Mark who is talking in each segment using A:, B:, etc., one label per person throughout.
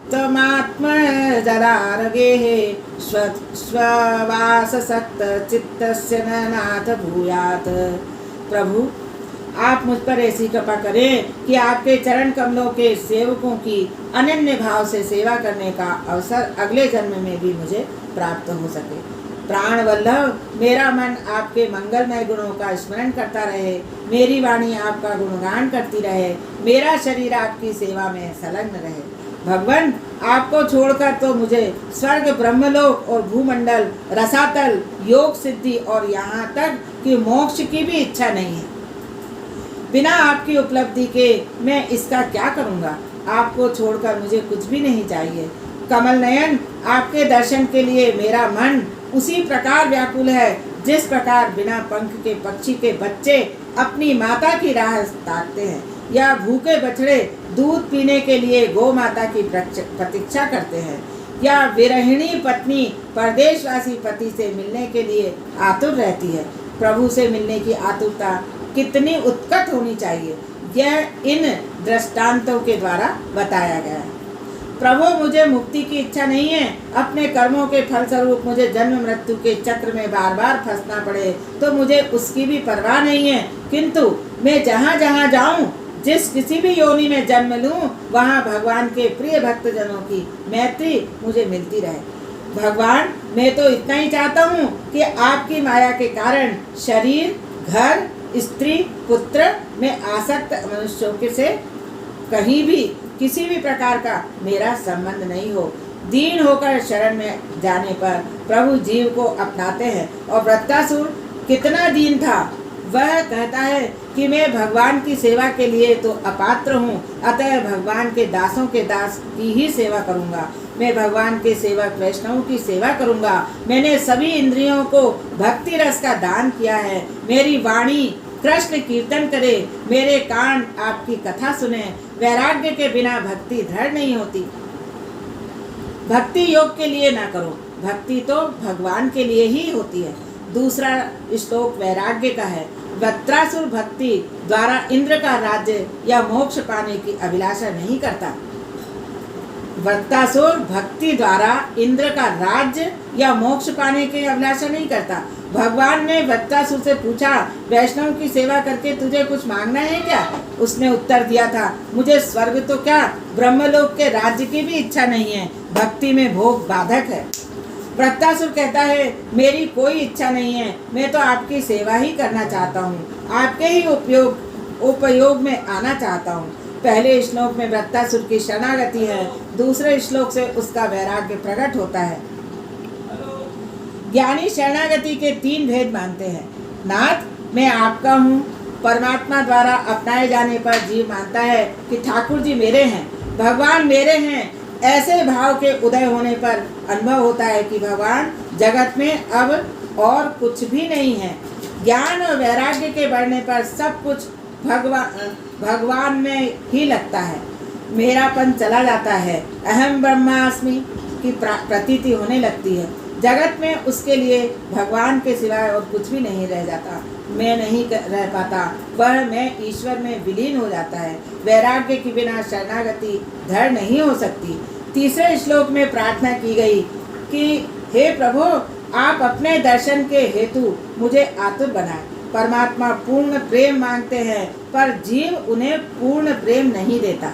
A: तमात्म जरारगेः स्ववाससक्त चित्तस्य न नाथ भूयात्। प्रभु, आप मुझ पर ऐसी कृपा करें कि आपके चरण कमलों के सेवकों की अनन्य भाव से सेवा करने का अवसर अगले जन्म में भी मुझे प्राप्त हो सके। प्राण वल्लभ, मेरा मन आपके मंगलमय गुणों का स्मरण करता रहे, मेरी वाणी आपका गुणगान करती रहे, मेरा शरीर आपकी सेवा में संलग्न रहे। भगवान, आपको छोड़कर तो मुझे स्वर्ग, ब्रह्मलोक और भूमंडल, रसातल, योग सिद्धि और यहाँ तक कि मोक्ष की भी इच्छा नहीं है। बिना आपकी उपलब्धि के मैं इसका क्या करूँगा? आपको छोड़कर मुझे कुछ भी नहीं चाहिए। कमल नयन, आपके दर्शन के लिए मेरा मन उसी प्रकार व्याकुल है जिस प्रकार बिना पंख के पक्षी के बच्चे अपनी माता की राह ताकते हैं, या भूखे बछड़े दूध पीने के लिए गौ माता की प्रतीक्षा करते हैं, या विरहिणी पत्नी परदेशवासी पति से मिलने के लिए आतुर रहती है। प्रभु से मिलने की आतुरता कितनी उत्कट होनी चाहिए, यह इन दृष्टांतों के द्वारा बताया गया है। प्रभु, मुझे मुक्ति की इच्छा नहीं है। अपने कर्मों के फलस्वरूप मुझे जन्म मृत्यु के चक्र में बार बार फंसना पड़े तो मुझे उसकी भी परवाह नहीं है, किंतु मैं जहाँ जहाँ जाऊँ, जिस किसी भी योनि में जन्म लूँ, वहाँ भगवान के प्रिय भक्तजनों की मैत्री मुझे मिलती रहे। भगवान, मैं तो इतना ही चाहता हूँ कि आपकी माया के कारण शरीर, घर, स्त्री, पुत्र में आसक्त मनुष्यों के से कहीं भी किसी भी प्रकार का मेरा संबंध नहीं हो। दीन होकर शरण में जाने पर प्रभु जीव को अपनाते हैं, और वृत्तासुर कितना दीन था, वह कहता है कि मैं भगवान की सेवा के लिए तो अपात्र हूँ, अतः भगवान के दासों के दास की ही सेवा करूँगा। मैं भगवान के सेवक वैष्णवों की सेवा करूँगा। मैंने सभी इंद्रियों को भक्ति रस का दान किया है। मेरी वाणी कृष्ण कीर्तन करे, मेरे कान आपकी कथा सुने। वैराग्य के बिना भक्ति दृढ़ नहीं होती। भक्ति योग के लिए ना करो, भक्ति तो भगवान के लिए ही होती है। दूसरा श्लोक वैराग्य का है। वृत्रासुर भक्ति द्वारा इंद्र का राज्य या मोक्ष पाने की अभिलाषा नहीं करता। वृत्रासुर भक्ति द्वारा इंद्र का राज्य या मोक्ष पाने की अभिलाषा नहीं करता। भगवान ने वृत्रासुर से पूछा, वैष्णव की सेवा करके तुझे कुछ मांगना है क्या? उसने उत्तर दिया था, मुझे स्वर्ग तो क्या, ब्रह्मलोक के राज्य की भी इच्छा नहीं है। भक्ति में भोग बाधक है। वृत्रासुर कहता है, मेरी कोई इच्छा नहीं है, मैं तो आपकी सेवा ही करना चाहता हूँ, आपके ही उपयोग में आना चाहता हूँ। पहले श्लोक में वृत्रासुर की शरणागति है, दूसरे श्लोक से उसका वैराग्य प्रकट होता है। ज्ञानी शरणागति के 3 भेद मानते हैं। नाथ, मैं आपका हूँ। परमात्मा द्वारा अपनाए जाने पर जीव मानता है कि ठाकुर जी मेरे हैं, भगवान मेरे हैं। ऐसे भाव के उदय होने पर अनुभव होता है कि भगवान जगत में अब और कुछ भी नहीं है। ज्ञान और वैराग्य के बढ़ने पर सब कुछ भगवान में ही लगता है। मेरापन चला जाता है, अहम ब्रह्मास्मि की प्रतीति होने लगती है। जगत में उसके लिए भगवान के सिवाय और कुछ भी नहीं रह जाता। मैं नहीं रह पाता, वह मैं ईश्वर में विलीन हो जाता है। वैराग्य के बिना शरणागति दृढ़ नहीं हो सकती। तीसरे श्लोक में प्रार्थना की गई कि हे प्रभु, आप अपने दर्शन के हेतु मुझे आतुर बनाएं। परमात्मा पूर्ण प्रेम मांगते हैं, पर जीव उन्हें पूर्ण प्रेम नहीं देता।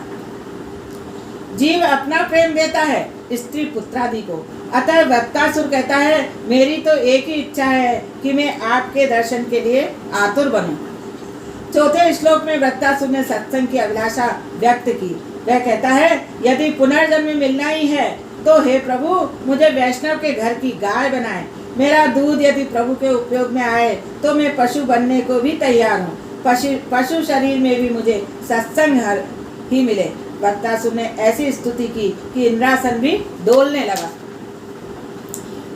A: जीव अपना प्रेम देता है स्त्री पुत्रादि को। अतः वृत्तासुर कहता है, मेरी तो एक ही इच्छा है कि मैं आपके दर्शन के लिए आतुर बनूं। चौथे श्लोक में वृत्तासुर ने सत्संग की अभिलाषा व्यक्त की। वह कहता है, यदि पुनर्जन्म मिलना ही है तो हे प्रभु, मुझे वैष्णव के घर की गाय बनाए। मेरा दूध यदि प्रभु के उपयोग में आए तो मैं पशु बनने को भी तैयार हूँ। पशु शरीर में भी मुझे सत्संग ही मिले। वृत्तासुर ने ऐसी स्तुति की कि इंद्रासन भी डोलने लगा।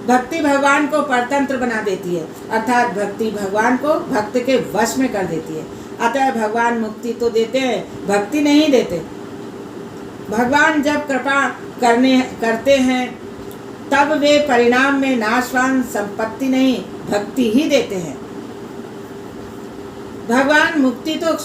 A: भक्ति भगवान को परतंत्र बना देती है, अर्थात भक्ति भगवान को भक्त के वश में कर देती है। अतः भगवान मुक्ति तो देते हैं, भक्ति नहीं देते। भगवान जब कृपा करते हैं तब वे परिणाम में नाशवान संपत्ति नहीं, भक्ति ही देते हैं। भगवान मुक्ति तो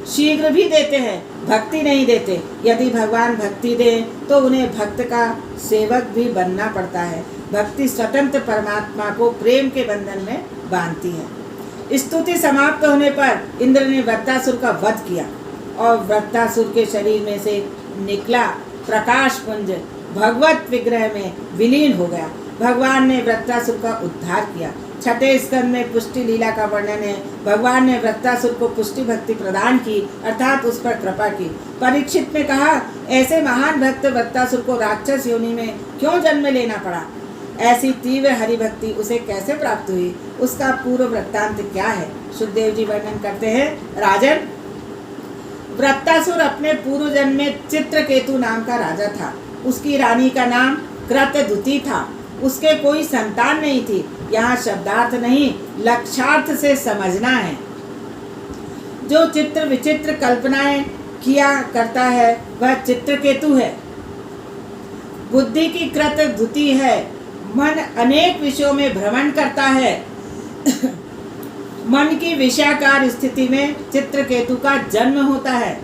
A: शीघ्र भी देते हैं, भक्ति नहीं देते। यदि भगवान भक्ति दे तो उन्हें भक्त का सेवक भी बनना पड़ता है। भक्ति स्वतंत्र परमात्मा को प्रेम के बंधन में बांधती है। स्तुति समाप्त होने पर इंद्र ने वृत्तासुर का वध किया और वृत्तासुर के शरीर में से निकला प्रकाश पुंज भगवत विग्रह में विलीन हो गया। भगवान ने वृत्तासुर का उद्धार किया। छठे स्कंद में पुष्टि लीला का वर्णन है। भगवान ने वृत्तासुर को पुष्टि भक्ति प्रदान की, अर्थात उस पर कृपा की। परीक्षित ने कहा, ऐसे महान भक्त वृत्तासुर को राक्षस योनि में क्यों जन्म लेना पड़ा? ऐसी तीव्र हरि भक्ति उसे कैसे प्राप्त हुई? उसका पूर्व वृत्तांत क्या है? सुखदेव जी वर्णन करते हैं, राजन, वृत्तासुर अपने पूर्व जन्म में चित्रकेतु नाम का राजा था। उसकी रानी का नाम क्रतुदुति था। उसके कोई संतान नहीं थी। यहाँ शब्दार्थ नहीं, लक्षार्थ से समझना है। जो चित्र विचित्र कल्पनाएं किया करता है वह चित्रकेतु है। बुद्धि की क्रतुदुति है। मन अनेक विषयों में भ्रमण करता है। मन की विषयाकार स्थिति में चित्रकेतु का जन्म होता है।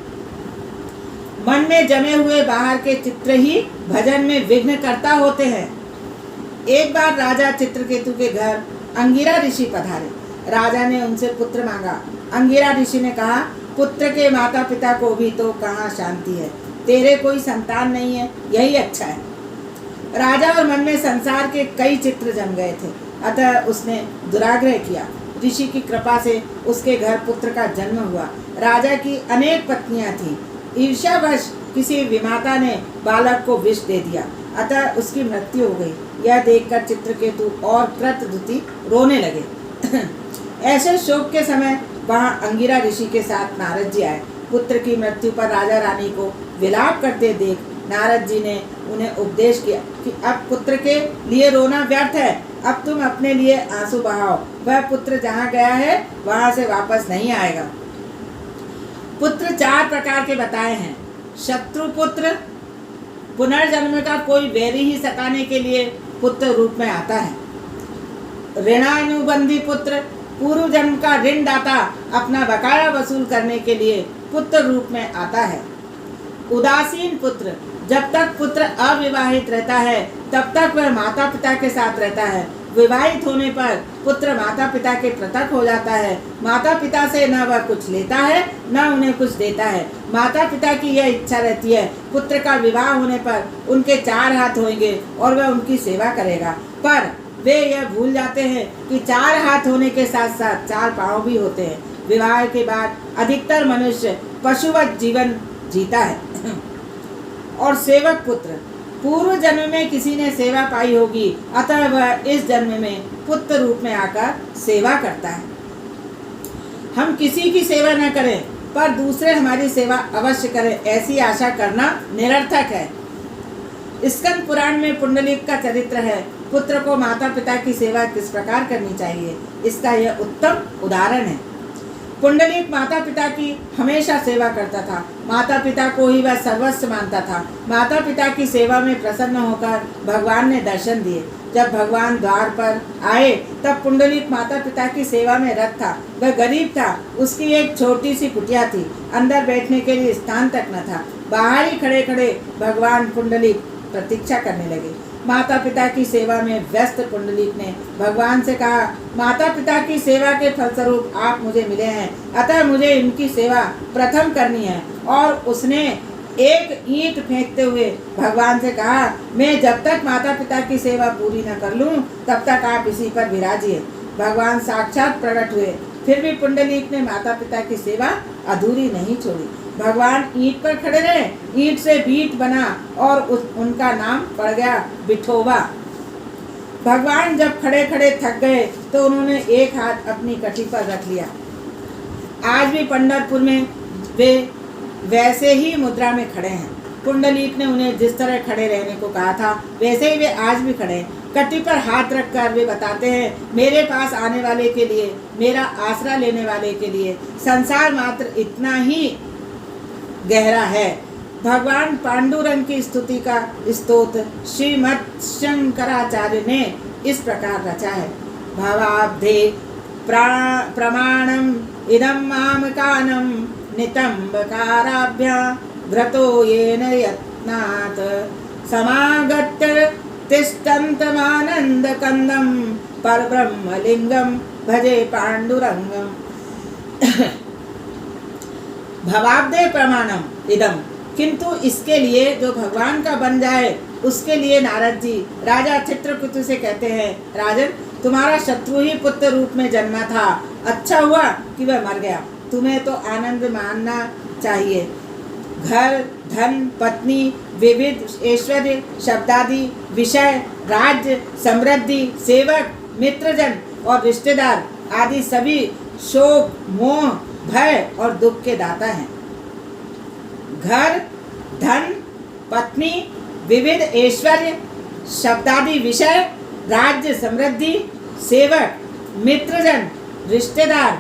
A: मन में जमे हुए बाहर के चित्र ही भजन में विघ्न करता होते हैं। एक बार राजा चित्रकेतु के घर अंगिरा ऋषि पधारे। राजा ने उनसे पुत्र मांगा। अंगिरा ऋषि ने कहा, पुत्र के माता पिता को भी तो कहाँ शांति है। तेरे कोई संतान नहीं है, यही अच्छा है। राजा और मन में संसार के कई चित्र जम गए थे, अतः उसने दुराग्रह किया। ऋषि की कृपा से उसके घर पुत्र का जन्म हुआ। राजा की अनेक पत्नियां थीं। ईर्ष्यावश किसी विमाता ने बालक को विष दे दिया, अतः उसकी मृत्यु हो गई। यह देखकर चित्रकेतु और क्रतुदुति रोने लगे। ऐसे शोक के समय वहाँ अंगिरा ऋषि के साथ नारद जी आए। पुत्र की मृत्यु पर राजा रानी को विलाप करते देख नारद जी ने उन्हें उपदेश किया कि अब पुत्र के लिए रोना व्यर्थ है। अब तुम अपने लिए आंसू बहाओ। वह पुत्र जहाँ गया है वहाँ से वापस नहीं आएगा। पुत्र 4 प्रकार के बताए हैं। शत्रु पुत्र, पुनर्जन्म का कोई वैरी ही सताने के लिए पुत्र रूप में आता है। ऋणानुबंधी पुत्र, पूर्व जन्म का ऋण दाता अपना बकाया वसूल करने के लिए पुत्र रूप में आता है। उदासीन पुत्र, जब तक पुत्र अविवाहित रहता है तब तक वह माता पिता के साथ रहता है। विवाहित होने पर पुत्र माता पिता के पृथक हो जाता है। माता पिता से न वह कुछ लेता है न उन्हें कुछ देता है। माता पिता की यह इच्छा रहती है पुत्र का विवाह होने पर उनके 4 हाथ होंगे और वह उनकी सेवा करेगा, पर वे यह भूल जाते हैं कि 4 हाथ होने के साथ साथ 4 पाँव भी होते हैं। विवाह के बाद अधिकतर मनुष्य पशुवत जीवन जीता है। और सेवक पुत्र, पूर्व जन्म में किसी ने सेवा पाई होगी, अतः वह इस जन्म में पुत्र रूप में आकर सेवा करता है। हम किसी की सेवा न करें पर दूसरे हमारी सेवा अवश्य करें, ऐसी आशा करना निरर्थक है। स्कंद पुराण में पुंडलिक का चरित्र है। पुत्र को माता पिता की सेवा किस प्रकार करनी चाहिए, इसका यह उत्तम उदाहरण है। पुंडलिक माता पिता की हमेशा सेवा करता था। माता पिता को ही वह सर्वस्व मानता था। माता पिता की सेवा में प्रसन्न होकर भगवान ने दर्शन दिए। जब भगवान द्वार पर आए तब पुंडलिक माता पिता की सेवा में रत था। वह गरीब था। उसकी एक छोटी सी कुटिया थी। अंदर बैठने के लिए स्थान तक न था। बाहर ही खड़े खड़े भगवान पुंडलिक प्रतीक्षा करने लगे। माता पिता की सेवा में व्यस्त पुंडलिक ने भगवान से कहा, माता पिता की सेवा के फलस्वरूप आप मुझे मिले हैं, अतः मुझे इनकी सेवा प्रथम करनी है। और उसने एक ईंट फेंकते हुए भगवान से कहा, मैं जब तक माता पिता की सेवा पूरी न कर लूं तब तक आप इसी पर विराजिए। भगवान साक्षात प्रकट हुए, फिर भी पुंडलिक ने माता पिता की सेवा अधूरी नहीं छोड़ी। भगवान ईंट पर खड़े रहे। ईंट से बीट बना और उनका नाम पड़ गया विठोबा। भगवान जब खड़े खड़े थक गए तो उन्होंने एक हाथ अपनी कटी पर रख लिया। आज भी पंढरपुर में वे वैसे ही मुद्रा में खड़े हैं। पुंडलिक ने उन्हें जिस तरह खड़े रहने को कहा था वैसे ही वे आज भी खड़े हैं। कटी पर हाथ रखकर वे बताते हैं, मेरे पास आने वाले के लिए, मेरा आसरा लेने वाले के लिए संसार मात्र इतना ही गहरा है। भगवान पांडुरंग की स्तुति का स्तोत्र श्रीमद् शंकराचार्य ने इस प्रकार रचा है। भवाब्धे प्रमाणम इदं मामकानं नितंबकाराभ्या घ्रतो येन यत्नात् समागत्य तिष्ठन्तमानन्दकन्दं परब्रह्मलिङ्गं भजे पाण्डुरङ्गम्। भवाब्दे प्रमाणम इदम, किंतु इसके लिए जो भगवान का बन जाए उसके लिए नारद जी राजा चित्रकेतु से कहते हैं, राजन तुम्हारा शत्रु ही पुत्र रूप में जन्मा था, अच्छा हुआ कि वह मर गया। तुम्हें तो आनंद मानना चाहिए। घर, धन, पत्नी, विविध ऐश्वर्य, शब्दादि, विषय, राज्य, समृद्धि, सेवक, मित्रजन और रिश्तेदार आदि सभी शोक, मोह, भय और दुख के दाता हैं। घर, धन, पत्नी, विविध ऐश्वर्य, शब्दादि, विषय, राज्य, समृद्धि, सेवक, मित्रजन, रिश्तेदार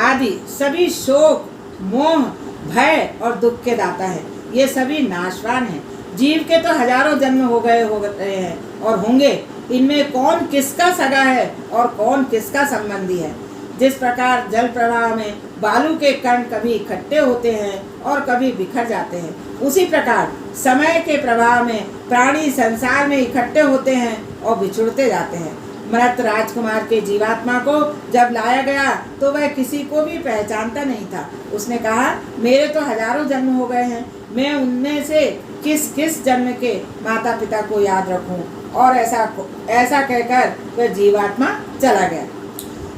A: आदि सभी शोक, मोह, भय और दुख के दाता है। ये सभी नाशवान हैं। जीव के तो हजारों जन्म हो रहे हैं और होंगे। इनमें कौन किसका सगा है और कौन किसका संबंधी है। जिस प्रकार जल प्रवाह में बालू के कण कभी इकट्ठे होते हैं और कभी बिखर जाते हैं, उसी प्रकार समय के प्रवाह में प्राणी संसार में इकट्ठे होते हैं और बिछुड़ते जाते हैं। मृत राजकुमार के जीवात्मा को जब लाया गया तो वह किसी को भी पहचानता नहीं था। उसने कहा, मेरे तो हजारों जन्म हो गए हैं, मैं उनमें से किस किस जन्म के माता पिता को याद रखूं। और ऐसा कहकर वह जीवात्मा चला गया।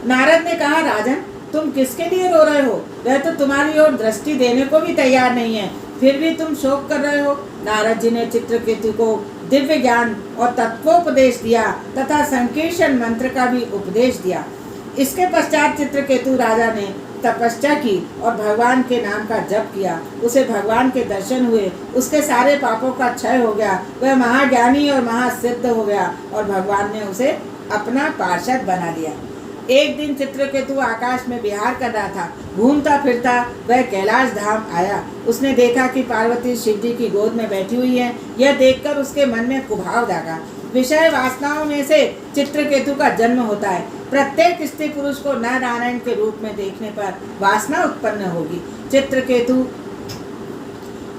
A: नारद ने कहा, राजन तुम किसके लिए रो रहे हो? वह तो तुम्हारी ओर दृष्टि देने को भी तैयार नहीं है, फिर भी तुम शोक कर रहे हो। नारद जी ने चित्रकेतु को दिव्य ज्ञान और तत्वोपदेश दिया तथा संकीर्षण मंत्र का भी उपदेश दिया। इसके पश्चात चित्रकेतु राजा ने तपस्या की और भगवान के नाम का जप किया। उसे भगवान के दर्शन हुए, उसके सारे पापों का क्षय हो गया, वह महाज्ञानी और महासिद्ध हो गया और भगवान ने उसे अपना पार्षद बना लिया। एक दिन चित्रकेतु आकाश में विहार कर रहा था। घूमता फिरता वह कैलाश धाम आया। उसने देखा कि पार्वती शिव जी की गोद में बैठी हुई है। यह देखकर उसके मन में कुभाव जागा। विषय वासनाओं में से चित्रकेतु का जन्म होता है। प्रत्येक स्त्री पुरुष को नर नारायण के रूप में देखने पर वासना उत्पन्न होगी। चित्रकेतु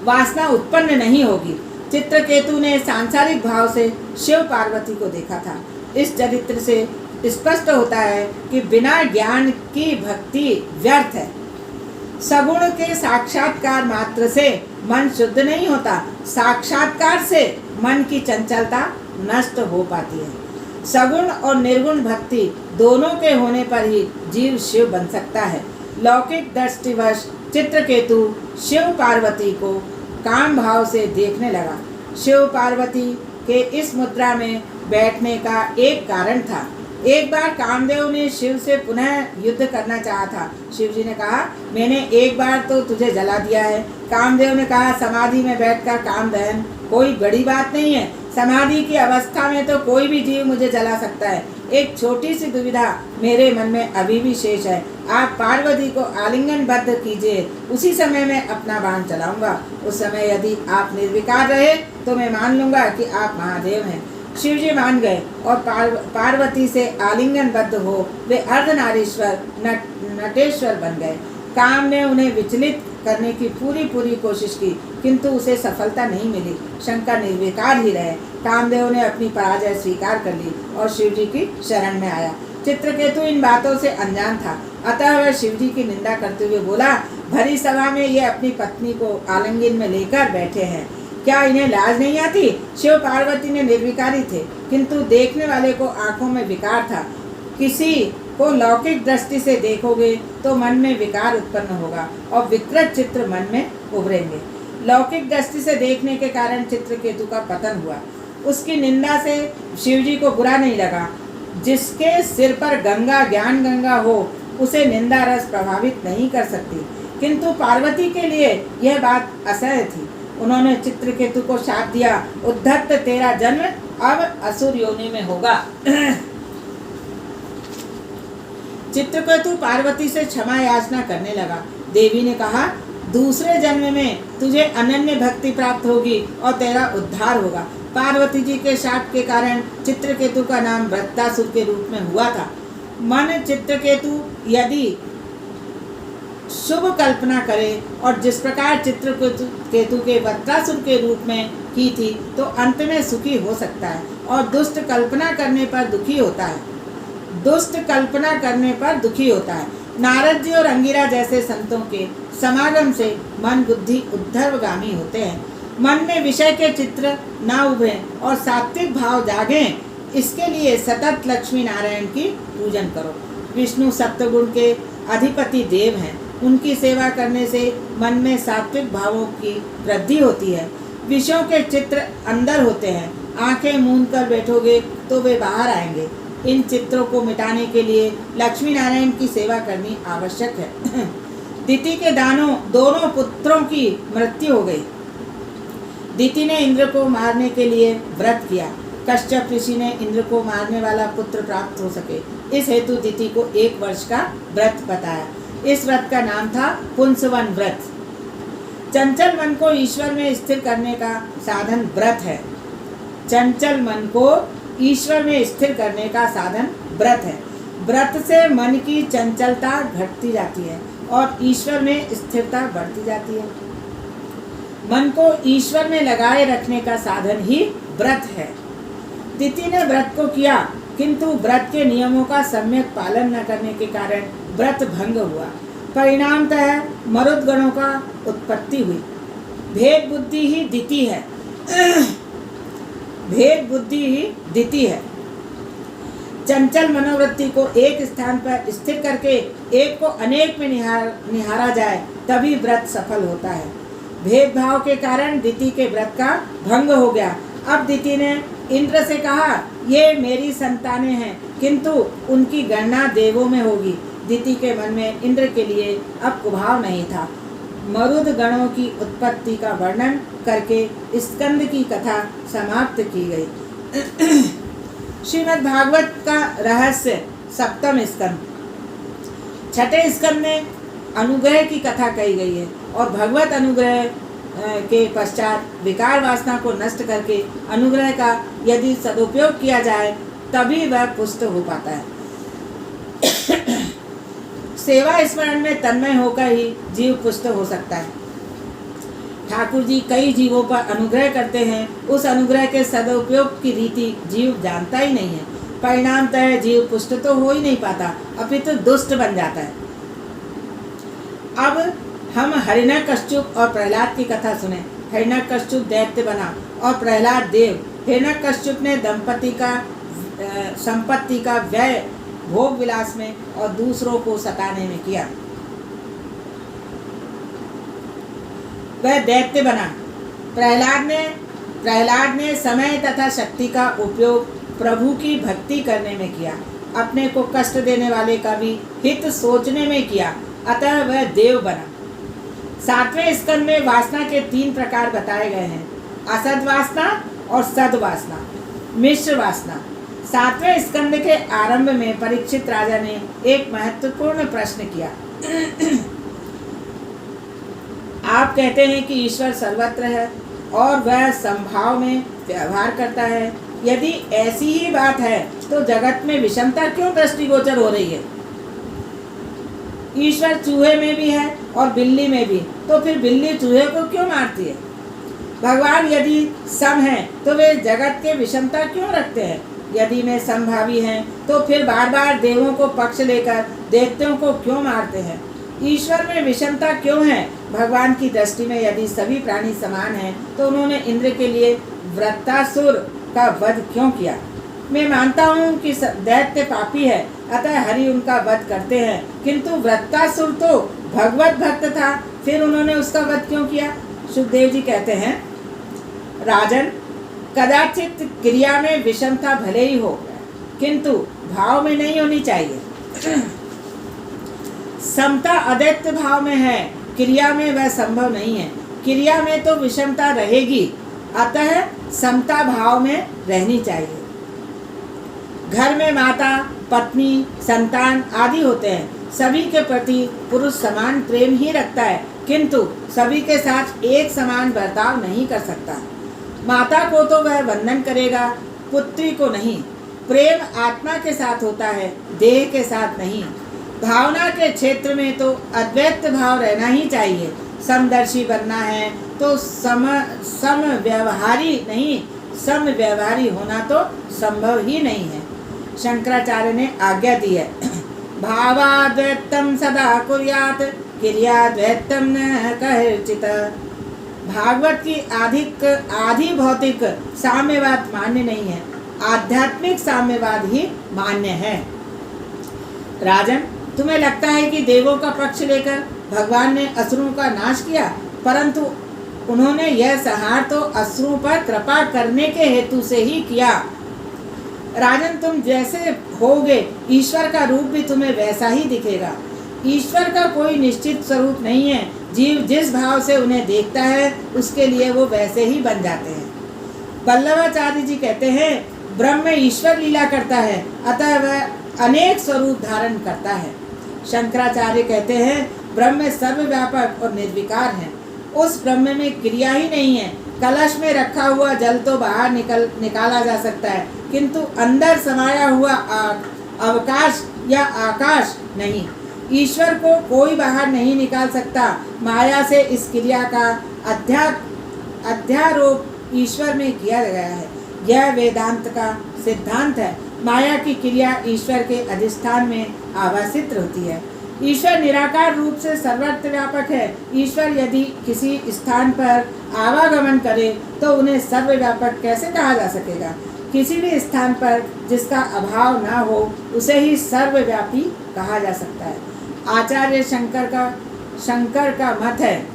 A: वासना उत्पन्न नहीं होगी। चित्रकेतु ने सांसारिक भाव से शिव पार्वती को देखा था। इस चरित्र से स्पष्ट होता है कि बिना ज्ञान की भक्ति व्यर्थ है। सगुण के साक्षात्कार मात्र से मन शुद्ध नहीं होता, साक्षात्कार से मन की चंचलता नष्ट हो पाती है। सगुण और निर्गुण भक्ति दोनों के होने पर ही जीव शिव बन सकता है। लौकिक दृष्टिवश चित्रकेतु शिव पार्वती को काम भाव से देखने लगा। शिव पार्वती के इस मुद्रा में बैठने का एक कारण था। एक बार कामदेव ने शिव से पुनः युद्ध करना चाहा था। शिव जी ने कहा, मैंने एक बार तो तुझे जला दिया है। कामदेव ने कहा, समाधि में बैठकर काम दहन कोई बड़ी बात नहीं है। समाधि की अवस्था में तो कोई भी जीव मुझे जला सकता है। एक छोटी सी दुविधा मेरे मन में अभी भी शेष है। आप पार्वती को आलिंगनबद्ध कीजिए, उसी समय मैं अपना बाण चलाऊंगा। उस समय यदि आप निर्विकार रहे तो मैं मान लूंगा कि आप महादेव हैं। शिवजी मान गए और पार्वती से आलिंगनबद्ध हो वे अर्धनारीश्वर नटेश्वर बन गए। काम ने उन्हें विचलित करने की पूरी कोशिश की, किंतु उसे सफलता नहीं मिली। शंकर निर्विकार ही रहे। कामदेव ने अपनी पराजय स्वीकार कर ली और शिवजी की शरण में आया। चित्रकेतु इन बातों से अनजान था, अतः वह शिवजी की निंदा करते हुए बोला, भरी सभा में ये अपनी पत्नी को आलिंगन में लेकर बैठे हैं, क्या इन्हें लाज नहीं आती? शिव पार्वती ने निर्विकारी थे, किंतु देखने वाले को आंखों में विकार था। किसी को लौकिक दृष्टि से देखोगे तो मन में विकार उत्पन्न होगा और विकृत चित्र मन में उभरेंगे। लौकिक दृष्टि से देखने के कारण चित्रकेतु का पतन हुआ। उसकी निंदा से शिवजी को बुरा नहीं लगा। जिसके सिर पर गंगा ज्ञान गंगा हो उसे निंदा रस प्रभावित नहीं कर सकती, किंतु पार्वती के लिए यह बात असह्य थी। उन्होंने चित्रकेतु को शाप दिया, उद्धत तेरा जन्म अब असुर योनि में होगा। चित्रकेतु पार्वती से क्षमा याचना करने लगा। देवी ने कहा, दूसरे जन्म में तुझे अनन्य भक्ति प्राप्त होगी और तेरा उद्धार होगा। पार्वती जी के शाप के कारण चित्रकेतु का नाम वृत्तासुर के रूप में हुआ था। मन चित्रकेतु यदि शुभ कल्पना करे और जिस प्रकार चित्रकेतु के वत्सासुर के रूप में की थी, तो अंत में सुखी हो सकता है और दुष्ट कल्पना करने पर दुखी होता है। नारद जी और अंगिरा जैसे संतों के समागम से मन बुद्धि उद्धर्वगामी होते हैं। मन में विषय के चित्र न उभरें और सात्विक भाव जागें, इसके लिए सतत लक्ष्मी नारायण की पूजन करो। विष्णु सप्तगुण के अधिपति देव हैं। उनकी सेवा करने से मन में सात्विक भावों की वृद्धि होती है। विषयों के चित्र अंदर होते हैं, आंखें मूंद कर बैठोगे तो वे बाहर आएंगे। इन चित्रों को मिटाने के लिए लक्ष्मी नारायण की सेवा करनी आवश्यक है। दिति के दोनों पुत्रों की मृत्यु हो गई। दिति ने इंद्र को मारने के लिए व्रत किया। कश्यप ऋषि ने इंद्र को मारने वाला पुत्र प्राप्त हो सके, इस हेतु दिति को 1 वर्ष का व्रत बताया। इस व्रत का नाम था पुंसवन व्रत। चंचल मन को ईश्वर में स्थिर करने का साधन व्रत है। चंचल मन को ईश्वर में स्थिर करने का साधन व्रत है। व्रत से मन की चंचलता घटती जाती है और ईश्वर में स्थिरता बढ़ती जाती है। मन को ईश्वर में लगाए रखने का साधन ही व्रत है। दिति ने व्रत को किया, किंतु व्रत के नियमों का सम्यक पालन न करने के कारण व्रत भंग हुआ। परिणामतः मरुद गणों का उत्पत्ति हुई। भेद बुद्धि ही दिति है। भेद बुद्धि ही दिति है। चंचल मनोवृत्ति को एक स्थान पर स्थिर करके एक को अनेक में निहारा जाए, तभी व्रत सफल होता है। भेदभाव के कारण दिति के व्रत का भंग हो गया। अब दिति ने इंद्र से कहा, ये मेरी संतानें हैं, किंतु उनकी गणना देवों में होगी। दिति के मन में इंद्र के लिए अब कुभाव नहीं था। मरुद गणों की उत्पत्ति का वर्णन करके स्कंद की कथा समाप्त की गई। श्रीमद् भागवत का रहस्य 7वां स्कंद। 6ठे स्कंद में अनुग्रह की कथा कही गई है और भगवत अनुग्रह के पश्चात विकार वासना को नष्ट करके अनुग्रह का यदि सदुपयोग किया जाए तभी वह पुष्ट हो पाता है। सेवा स्मरण में तन्मय होकर ही जीव पुष्ट हो सकता है। ठाकुर जी कई जीवों पर अनुग्रह करते हैं, उस अनुग्रह के सदुपयोग की रीति जीव जानता ही नहीं है। परिणामतः जीव पुष्ट तो हो ही नहीं पाता, अपितु दुष्ट बन जाता है। अब हम हिरण्यकश्यप और प्रहलाद की कथा सुने। हिरण्यकश्यप दैत्य बना और प्रहलाद देव। हिरण्यकश्यप ने संपत्ति का व्यय भोग विलास में और दूसरों को सताने में किया। वह दैत्य बना। प्रहलाद ने समय तथा शक्ति का उपयोग प्रभु की भक्ति करने में किया, अपने को कष्ट देने वाले का भी हित सोचने में किया, अतः वह देव बना। 7वें स्कंद में वासना के 3 प्रकार बताए गए हैं, असद वासना और सद वासना, मिश्र वासना। 7वें स्कंद के आरंभ में परीक्षित राजा ने एक महत्वपूर्ण प्रश्न किया। आप कहते हैं कि ईश्वर सर्वत्र है और वह संभाव में व्यवहार करता है। यदि ऐसी ही बात है तो जगत में विषमता क्यों दृष्टिगोचर हो रही है? ईश्वर चूहे में भी है और बिल्ली में भी, तो फिर बिल्ली चूहे को क्यों मारती है? भगवान यदि सम है तो वे जगत के विषमता क्यों रखते हैं? यदि मैं समभावी हैं तो फिर बार बार देवों को पक्ष लेकर दैत्यों को क्यों मारते हैं? ईश्वर में विषमता क्यों है? भगवान की दृष्टि में यदि सभी प्राणी समान हैं तो उन्होंने इंद्र के लिए वृत्तासुर का वध क्यों किया? मैं मानता हूँ कि दैत्य पापी है, अतः हरि उनका वध करते हैं, किंतु वृत्तासुर तो भगवत भक्त था, फिर उन्होंने उसका वध क्यों किया? सुखदेव जी कहते हैं, राजन, कदाचित क्रिया में विषमता भले ही हो, किंतु भाव में नहीं होनी चाहिए। समता अदैत्य भाव में है, क्रिया में वह संभव नहीं है। क्रिया में तो विषमता रहेगी, अतः समता भाव में रहनी चाहिए। घर में माता, पत्नी, संतान आदि होते हैं, सभी के प्रति पुरुष समान प्रेम ही रखता है, किंतु सभी के साथ एक समान बर्ताव नहीं कर सकता। माता को तो वह वंदन करेगा, पुत्री को नहीं। प्रेम आत्मा के साथ होता है, देह के साथ नहीं। भावना के क्षेत्र में तो अद्वैत भाव रहना ही चाहिए। समदर्शी बनना है तो समव्यवहारी होना तो संभव ही नहीं है। शंकराचार्य ने आज्ञा दी है, भावाद्वैतम सदा कुर्यात् क्रियाद्वैतम न कहिर्चित्। भागवत की आधि भौतिक साम्यवाद मान्य नहीं है, आध्यात्मिक साम्यवाद ही मान्य है। राजन, तुम्हें लगता है कि देवों का पक्ष लेकर भगवान ने असुरों का नाश किया, परंतु उन्होंने यह संहार तो असुरों पर कृपा करने के हेतु से ही किया। राजन, तुम जैसे होगे ईश्वर का रूप भी तुम्हें वैसा ही दिखेगा। ईश्वर का कोई निश्चित स्वरूप नहीं है, जीव जिस भाव से उन्हें देखता है उसके लिए वो वैसे ही बन जाते हैं। वल्लभाचार्य जी कहते हैं, ब्रह्म ईश्वर लीला करता है, अतः वह अनेक स्वरूप धारण करता है। शंकराचार्य कहते हैं, ब्रह्म सर्वव्यापक और निर्विकार है। उस ब्रह्म में क्रिया ही नहीं है। कलश में रखा हुआ जल तो बाहर निकाला जा सकता है, किंतु अंदर समाया हुआ अवकाश या आकाश नहीं। ईश्वर को कोई बाहर नहीं निकाल सकता। माया से इस क्रिया का अध्यारोप ईश्वर में किया गया है। यह वेदांत का सिद्धांत है। माया की क्रिया ईश्वर के अधिष्ठान में आभासित होती है। ईश्वर निराकार रूप से सर्वत्र व्यापक है। ईश्वर यदि किसी स्थान पर आवागमन करे तो उन्हें सर्वव्यापक कैसे कहा जा सकेगा? किसी भी स्थान पर जिसका अभाव ना हो उसे ही सर्वव्यापी कहा जा सकता है। आचार्य शंकर का मत है,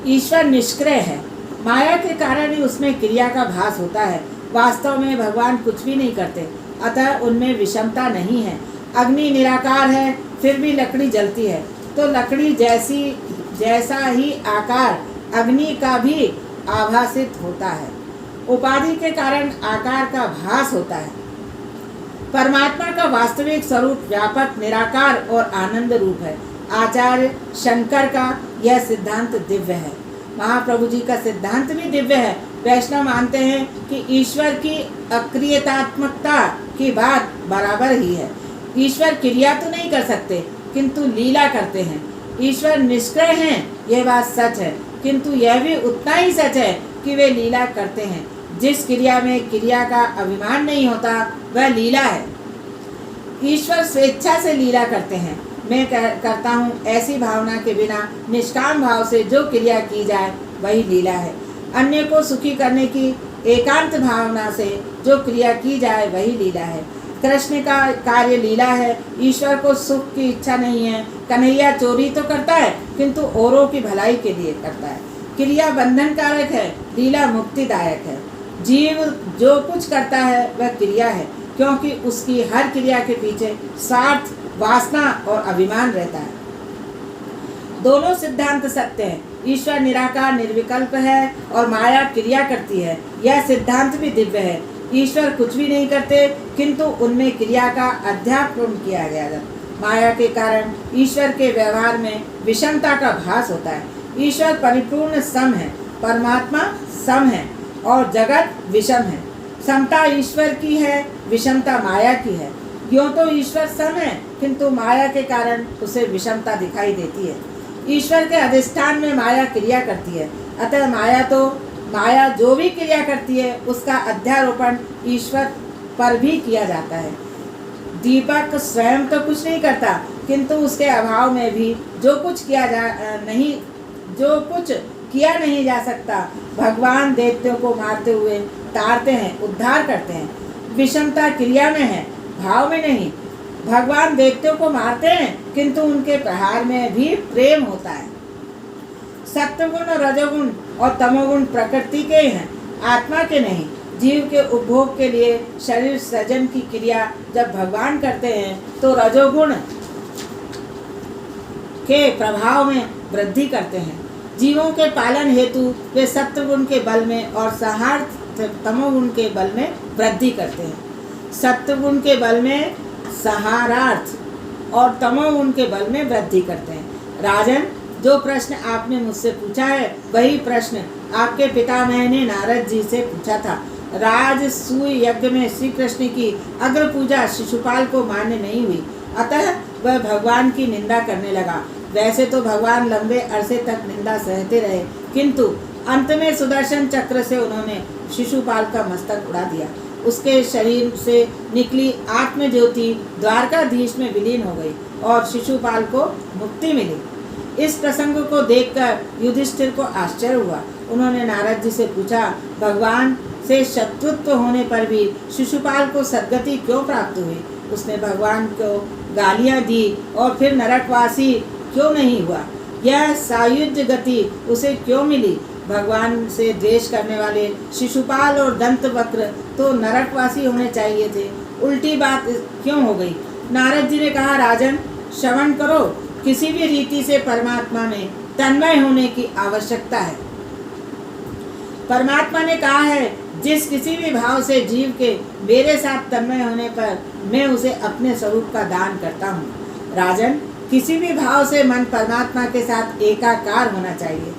A: ईश्वर निष्क्रिय है, माया के कारण ही उसमें क्रिया का भास होता है। वास्तव में भगवान कुछ भी नहीं करते, अतः उनमें विषमता नहीं है। अग्नि निराकार है, फिर भी लकड़ी जलती है, तो लकड़ी जैसा ही आकार अग्नि का भी आभासित होता है। उपाधि के कारण आकार का भास होता है। परमात्मा का वास्तविक स्वरूप व्यापक, निराकार और आनंद रूप है। आचार्य शंकर का यह सिद्धांत दिव्य है। महाप्रभु जी का सिद्धांत भी दिव्य है। वैष्णव मानते हैं कि ईश्वर की अक्रियतात्मकता की बात बराबर ही है। ईश्वर क्रिया तो नहीं कर सकते, किंतु लीला करते हैं। ईश्वर निष्क्रिय हैं, यह बात सच है, किंतु यह भी उतना ही सच है कि वे लीला करते हैं। जिस क्रिया में क्रिया का अभिमान नहीं होता वह लीला है। ईश्वर स्वेच्छा से लीला करते हैं। मैं करता हूँ ऐसी भावना के बिना निष्काम भाव से जो क्रिया की जाए वही लीला है। अन्य को सुखी करने की एकांत भावना से जो क्रिया की जाए वही लीला है। कृष्ण का कार्य लीला है। ईश्वर को सुख की इच्छा नहीं है। कन्हैया चोरी तो करता है, किंतु औरों की भलाई के लिए करता है। क्रिया बंधन कारक है, लीला मुक्तिदायक है। जीव जो कुछ करता है वह क्रिया है, क्योंकि उसकी हर क्रिया के पीछे स्वार्थ, वासना और अभिमान रहता है। दोनों सिद्धांत सत्य हैं। ईश्वर निराकार निर्विकल्प है और माया क्रिया करती है। यह सिद्धांत भी दिव्य है। ईश्वर कुछ भी नहीं करते, किंतु उनमें क्रिया का अध्यात्म किया गया है। माया के कारण ईश्वर के व्यवहार में विषमता का भास होता है। ईश्वर परिपूर्ण सम है, परमात्मा सम है और जगत विषम है। समता ईश्वर की है, विषमता माया की है। यूँ तो ईश्वर सम है, किंतु माया के कारण उसे विषमता दिखाई देती है। ईश्वर के अधिष्ठान में माया क्रिया करती है, अतः माया जो भी क्रिया करती है उसका अध्यारोपण ईश्वर पर भी किया जाता है। दीपक स्वयं तो कुछ नहीं करता, किंतु उसके अभाव में भी जो कुछ किया नहीं जा सकता। भगवान दैत्यों को मारते हुए तारते हैं, उद्धार करते हैं। विषमता क्रिया में है, भाव में नहीं। भगवान दैत्यों को मारते हैं, किंतु उनके प्रहार में भी प्रेम होता है। सत्वगुण, रजोगुण और तमोगुण प्रकृति के हैं, आत्मा के नहीं। जीव के उपभोग के लिए शरीर सृजन की क्रिया जब भगवान करते हैं तो रजोगुण के प्रभाव में वृद्धि करते हैं। जीवों के पालन हेतु वे सत्वगुण के बल में और संहार्थ तमोगुण के बल में वृद्धि करते हैं। सत्वगुण के बल में संहारार्थ और तमोगुण के बल में वृद्धि करते हैं। राजन, जो प्रश्न आपने मुझसे पूछा है वही प्रश्न आपके पितामह ने नारद जी से पूछा था। राजसूय यज्ञ में श्री कृष्ण की अग्र पूजा शिशुपाल को मान्य नहीं हुई, अतः वह भगवान की निंदा करने लगा। वैसे तो भगवान लंबे अरसे तक निंदा सहते रहे, किंतु अंत में सुदर्शन चक्र से उन्होंने शिशुपाल का मस्तक उड़ा दिया। उसके शरीर से निकली आत्म ज्योति द्वारकाधीश में विलीन हो गई और शिशुपाल को मुक्ति मिली। इस प्रसंग को देखकर युधिष्ठिर को आश्चर्य हुआ। उन्होंने नारद जी से पूछा, भगवान से शत्रुत्व होने पर भी शिशुपाल को सद्गति क्यों प्राप्त हुई? उसने भगवान को गालियां दी और फिर नरकवासी क्यों नहीं हुआ? यह सायुज्य गति उसे क्यों मिली? भगवान से द्वेष करने वाले शिशुपाल और दंतवक्र तो नरकवासी होने चाहिए थे, उल्टी बात क्यों हो गई? नारद जी ने कहा, राजन श्रवण करो, किसी भी रीति से परमात्मा में तन्मय होने की आवश्यकता है। परमात्मा ने कहा है, जिस किसी भी भाव से जीव के मेरे साथ तन्मय होने पर मैं उसे अपने स्वरूप का दान करता हूँ। राजन, किसी भी भाव से मन परमात्मा के साथ एकाकार होना चाहिए।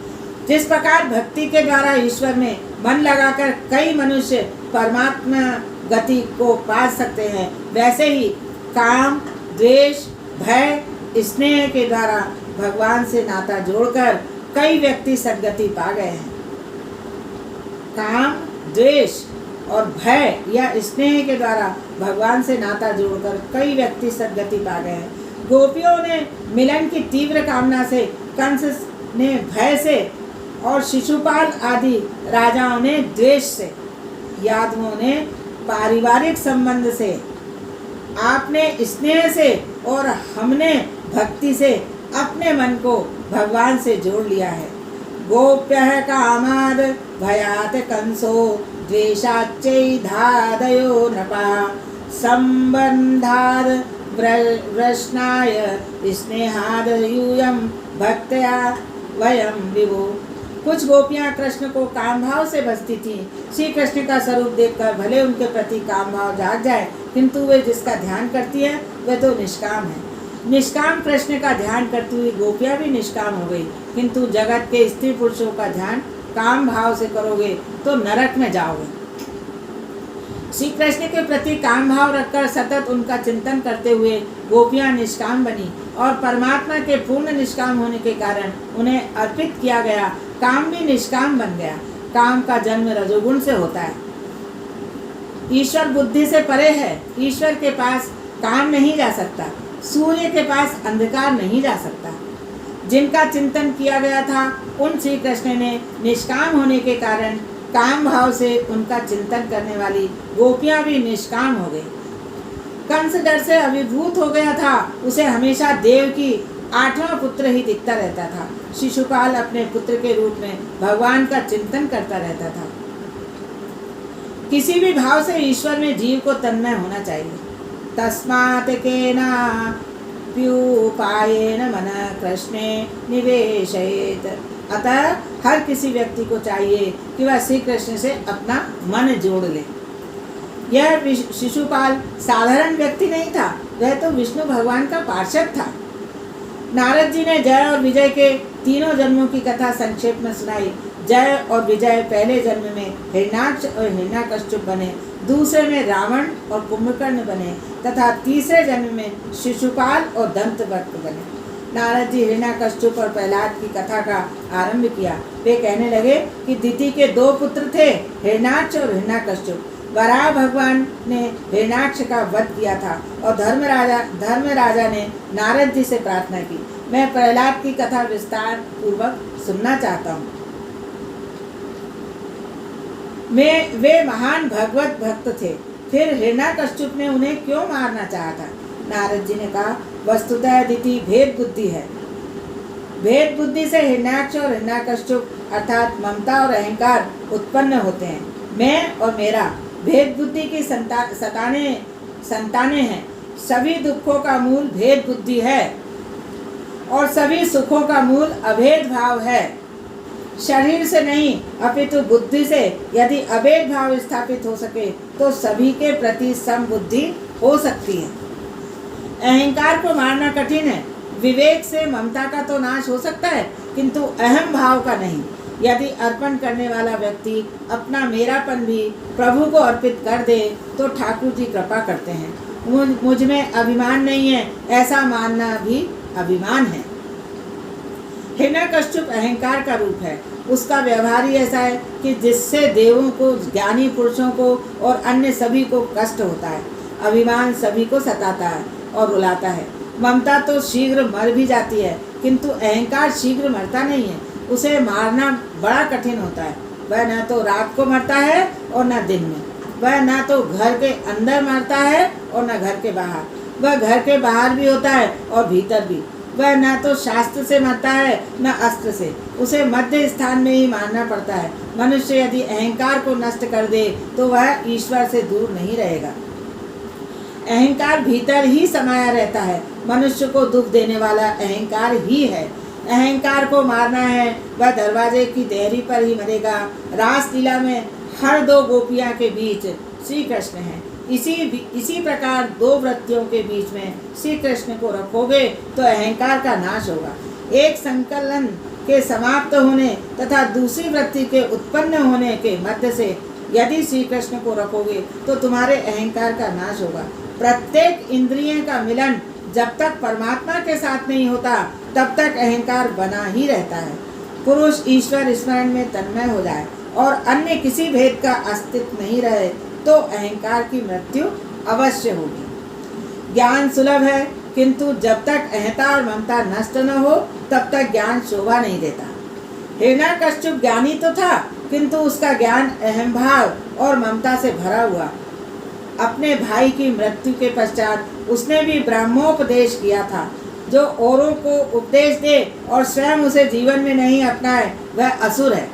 A: जिस प्रकार भक्ति के द्वारा ईश्वर में मन लगाकर कई मनुष्य परमात्मा गति को पा सकते हैं, वैसे ही काम, द्वेष, भय, स्नेह के द्वारा भगवान से नाता जोड़कर कई व्यक्ति सद्गति पा गए हैं। काम, द्वेष और भय या स्नेह के द्वारा भगवान से नाता जोड़कर कई व्यक्ति सद्गति पा गए हैं। गोपियों ने मिलन की तीव्र कामना से, कंस ने भय से और शिशुपाल आदि राजाओं ने द्वेष से, यादवों ने पारिवारिक संबंध से, आपने स्नेह से और हमने भक्ति से अपने मन को भगवान से जोड़ लिया है। गोप्यः कामाद भयात कंसो द्वेषाच्चैधादयो नृपा संबंधाद वृष्णाय स्नेहाद यूयं भक्त्या वयं विभो। कुछ गोपियां कृष्ण को काम भाव से बसती थीं। श्री कृष्ण का स्वरूप देखकर भले उनके प्रति काम भाव जाग जाए, किंतु वे जिसका ध्यान करती है वह तो निष्काम है। निष्काम कृष्ण का ध्यान करती हुई गोपियां भी निष्काम हो गई, किंतु जगत के स्त्री पुरुषों का ध्यान काम भाव से करोगे तो नरक में जाओगे। श्री कृष्ण के प्रति काम भाव रखकर सतत उनका चिंतन करते हुए गोपियां निष्काम बनी और परमात्मा के पूर्ण निष्काम होने के कारण उन्हें अर्पित किया गया काम भी निष्काम बन गया। काम का जन्म रजोगुण से होता है। ईश्वर बुद्धि से परे है। ईश्वर के पास काम नहीं जा सकता। सूर्य के पास अंधकार नहीं जा सकता। जिनका चिंतन किया गया था उन श्री कृष्ण ने निष्काम होने के कारण काम भाव से उनका चिंतन करने वाली गोपियां भी निष्काम हो गई। कंस डर से अभिभूत हो गया था। उसे हमेशा देव की 8वां पुत्र ही दिखता रहता था। शिशुपाल अपने पुत्र के रूप में भगवान का चिंतन करता रहता था। किसी भी भाव से ईश्वर में जीव को तन्मय होना चाहिए। तस्मात् केनाप्युपायेन मनः कृष्णे निवेशयेत्। अतः हर किसी व्यक्ति को चाहिए कि वह श्री कृष्ण से अपना मन जोड़ ले। यह शिशुपाल साधारण व्यक्ति नहीं था, वह तो विष्णु भगवान का पार्षद था। नारद जी ने जय और विजय के तीनों जन्मों की कथा संक्षेप में सुनाई। जय और विजय पहले जन्म में हिरण्याक्ष और हिरण्याकश्यप बने, दूसरे में रावण और कुंभकर्ण बने तथा तीसरे जन्म में शिशुपाल और दंतवक्र बने। नारद जी हिरण्याकश्यप और प्रहलाद की कथा का आरंभ किया। वे कहने लगे कि दिति के 2 पुत्र थे, हिरण्याक्ष और हिरण्याकश्यप। वराह भगवान ने हिरण्याक्ष का वध किया था और धर्मराजा ने नारद जी से प्रार्थना की। मैं प्रहलाद की कथा विस्तार पूर्वक सुनना चाहता हूँ। वे महान भगवत भक्त थे, फिर हिरण्याकश्यप ने उन्हें क्यों मारना चाहा था? नारद जी ने कहा, वस्तुतः दिति भेद बुद्धि है। भेद बुद्धि से हिरण्याक्ष और हिरण्याकश्यप अर्थात ममता और अहंकार उत्पन्न होते हैं। मैं और मेरा भेद बुद्धि की संतानें हैं। सभी दुखों का मूल भेद बुद्धि है और सभी सुखों का मूल अभेद भाव है। शरीर से नहीं अपितु बुद्धि से यदि अभेद भाव स्थापित हो सके तो सभी के प्रति समबुद्धि हो सकती है। अहंकार को मारना कठिन है। विवेक से ममता का तो नाश हो सकता है, किंतु अहम भाव का नहीं। यदि अर्पण करने वाला व्यक्ति अपना मेरापन भी प्रभु को अर्पित कर दे तो ठाकुर जी कृपा करते हैं। मुझ में अभिमान नहीं है, ऐसा मानना भी अभिमान है। हिरण्यकश्यप अहंकार का रूप है। उसका व्यवहार ही ऐसा है कि जिससे देवों को, ज्ञानी पुरुषों को और अन्य सभी को कष्ट होता है। अभिमान सभी को सताता है और रुलाता है। ममता तो शीघ्र मर भी जाती है, किंतु अहंकार शीघ्र मरता नहीं है। उसे मारना बड़ा कठिन होता है। वह न तो रात को मरता है और न दिन में। वह न तो घर के अंदर मरता है और न घर के बाहर। वह घर के बाहर भी होता है और भीतर भी। वह न तो शास्त्र से मरता है न अस्त्र से। उसे मध्य स्थान में ही मारना पड़ता है। मनुष्य यदि अहंकार को नष्ट कर दे तो वह ईश्वर से दूर नहीं रहेगा। अहंकार भीतर ही समाया रहता है। मनुष्य को दुख देने वाला अहंकार ही है। अहंकार को मारना है, वह दरवाजे की देहरी पर ही मरेगा। रास लीला में हर दो गोपियां के बीच श्री कृष्ण हैं। इसी प्रकार दो वृत्तियों के बीच में श्री कृष्ण को रखोगे तो अहंकार का नाश होगा। एक संकलन के समाप्त होने तथा दूसरी वृत्ति के उत्पन्न होने के मध्य से यदि श्री कृष्ण को रखोगे तो तुम्हारे अहंकार का नाश होगा। प्रत्येक इंद्रिय का मिलन जब तक परमात्मा के साथ नहीं होता तब तक अहंकार बना ही रहता है। पुरुष ईश्वर स्मरण में तन्मय हो जाए और अन्य किसी भेद का अस्तित्व नहीं रहे तो अहंकार की मृत्यु अवश्य होगी। ज्ञान सुलभ है, किंतु जब तक अहंता और ममता नष्ट न हो तब तक ज्ञान शोभा नहीं देता। हिरण्यकश्यप ज्ञानी तो था, किंतु उसका ज्ञान अहम भाव और ममता से भरा हुआ। अपने भाई की मृत्यु के पश्चात उसने भी ब्रह्मोपदेश किया था। जो औरों को उपदेश दे और स्वयं उसे जीवन में नहीं अपनाए वह असुर है।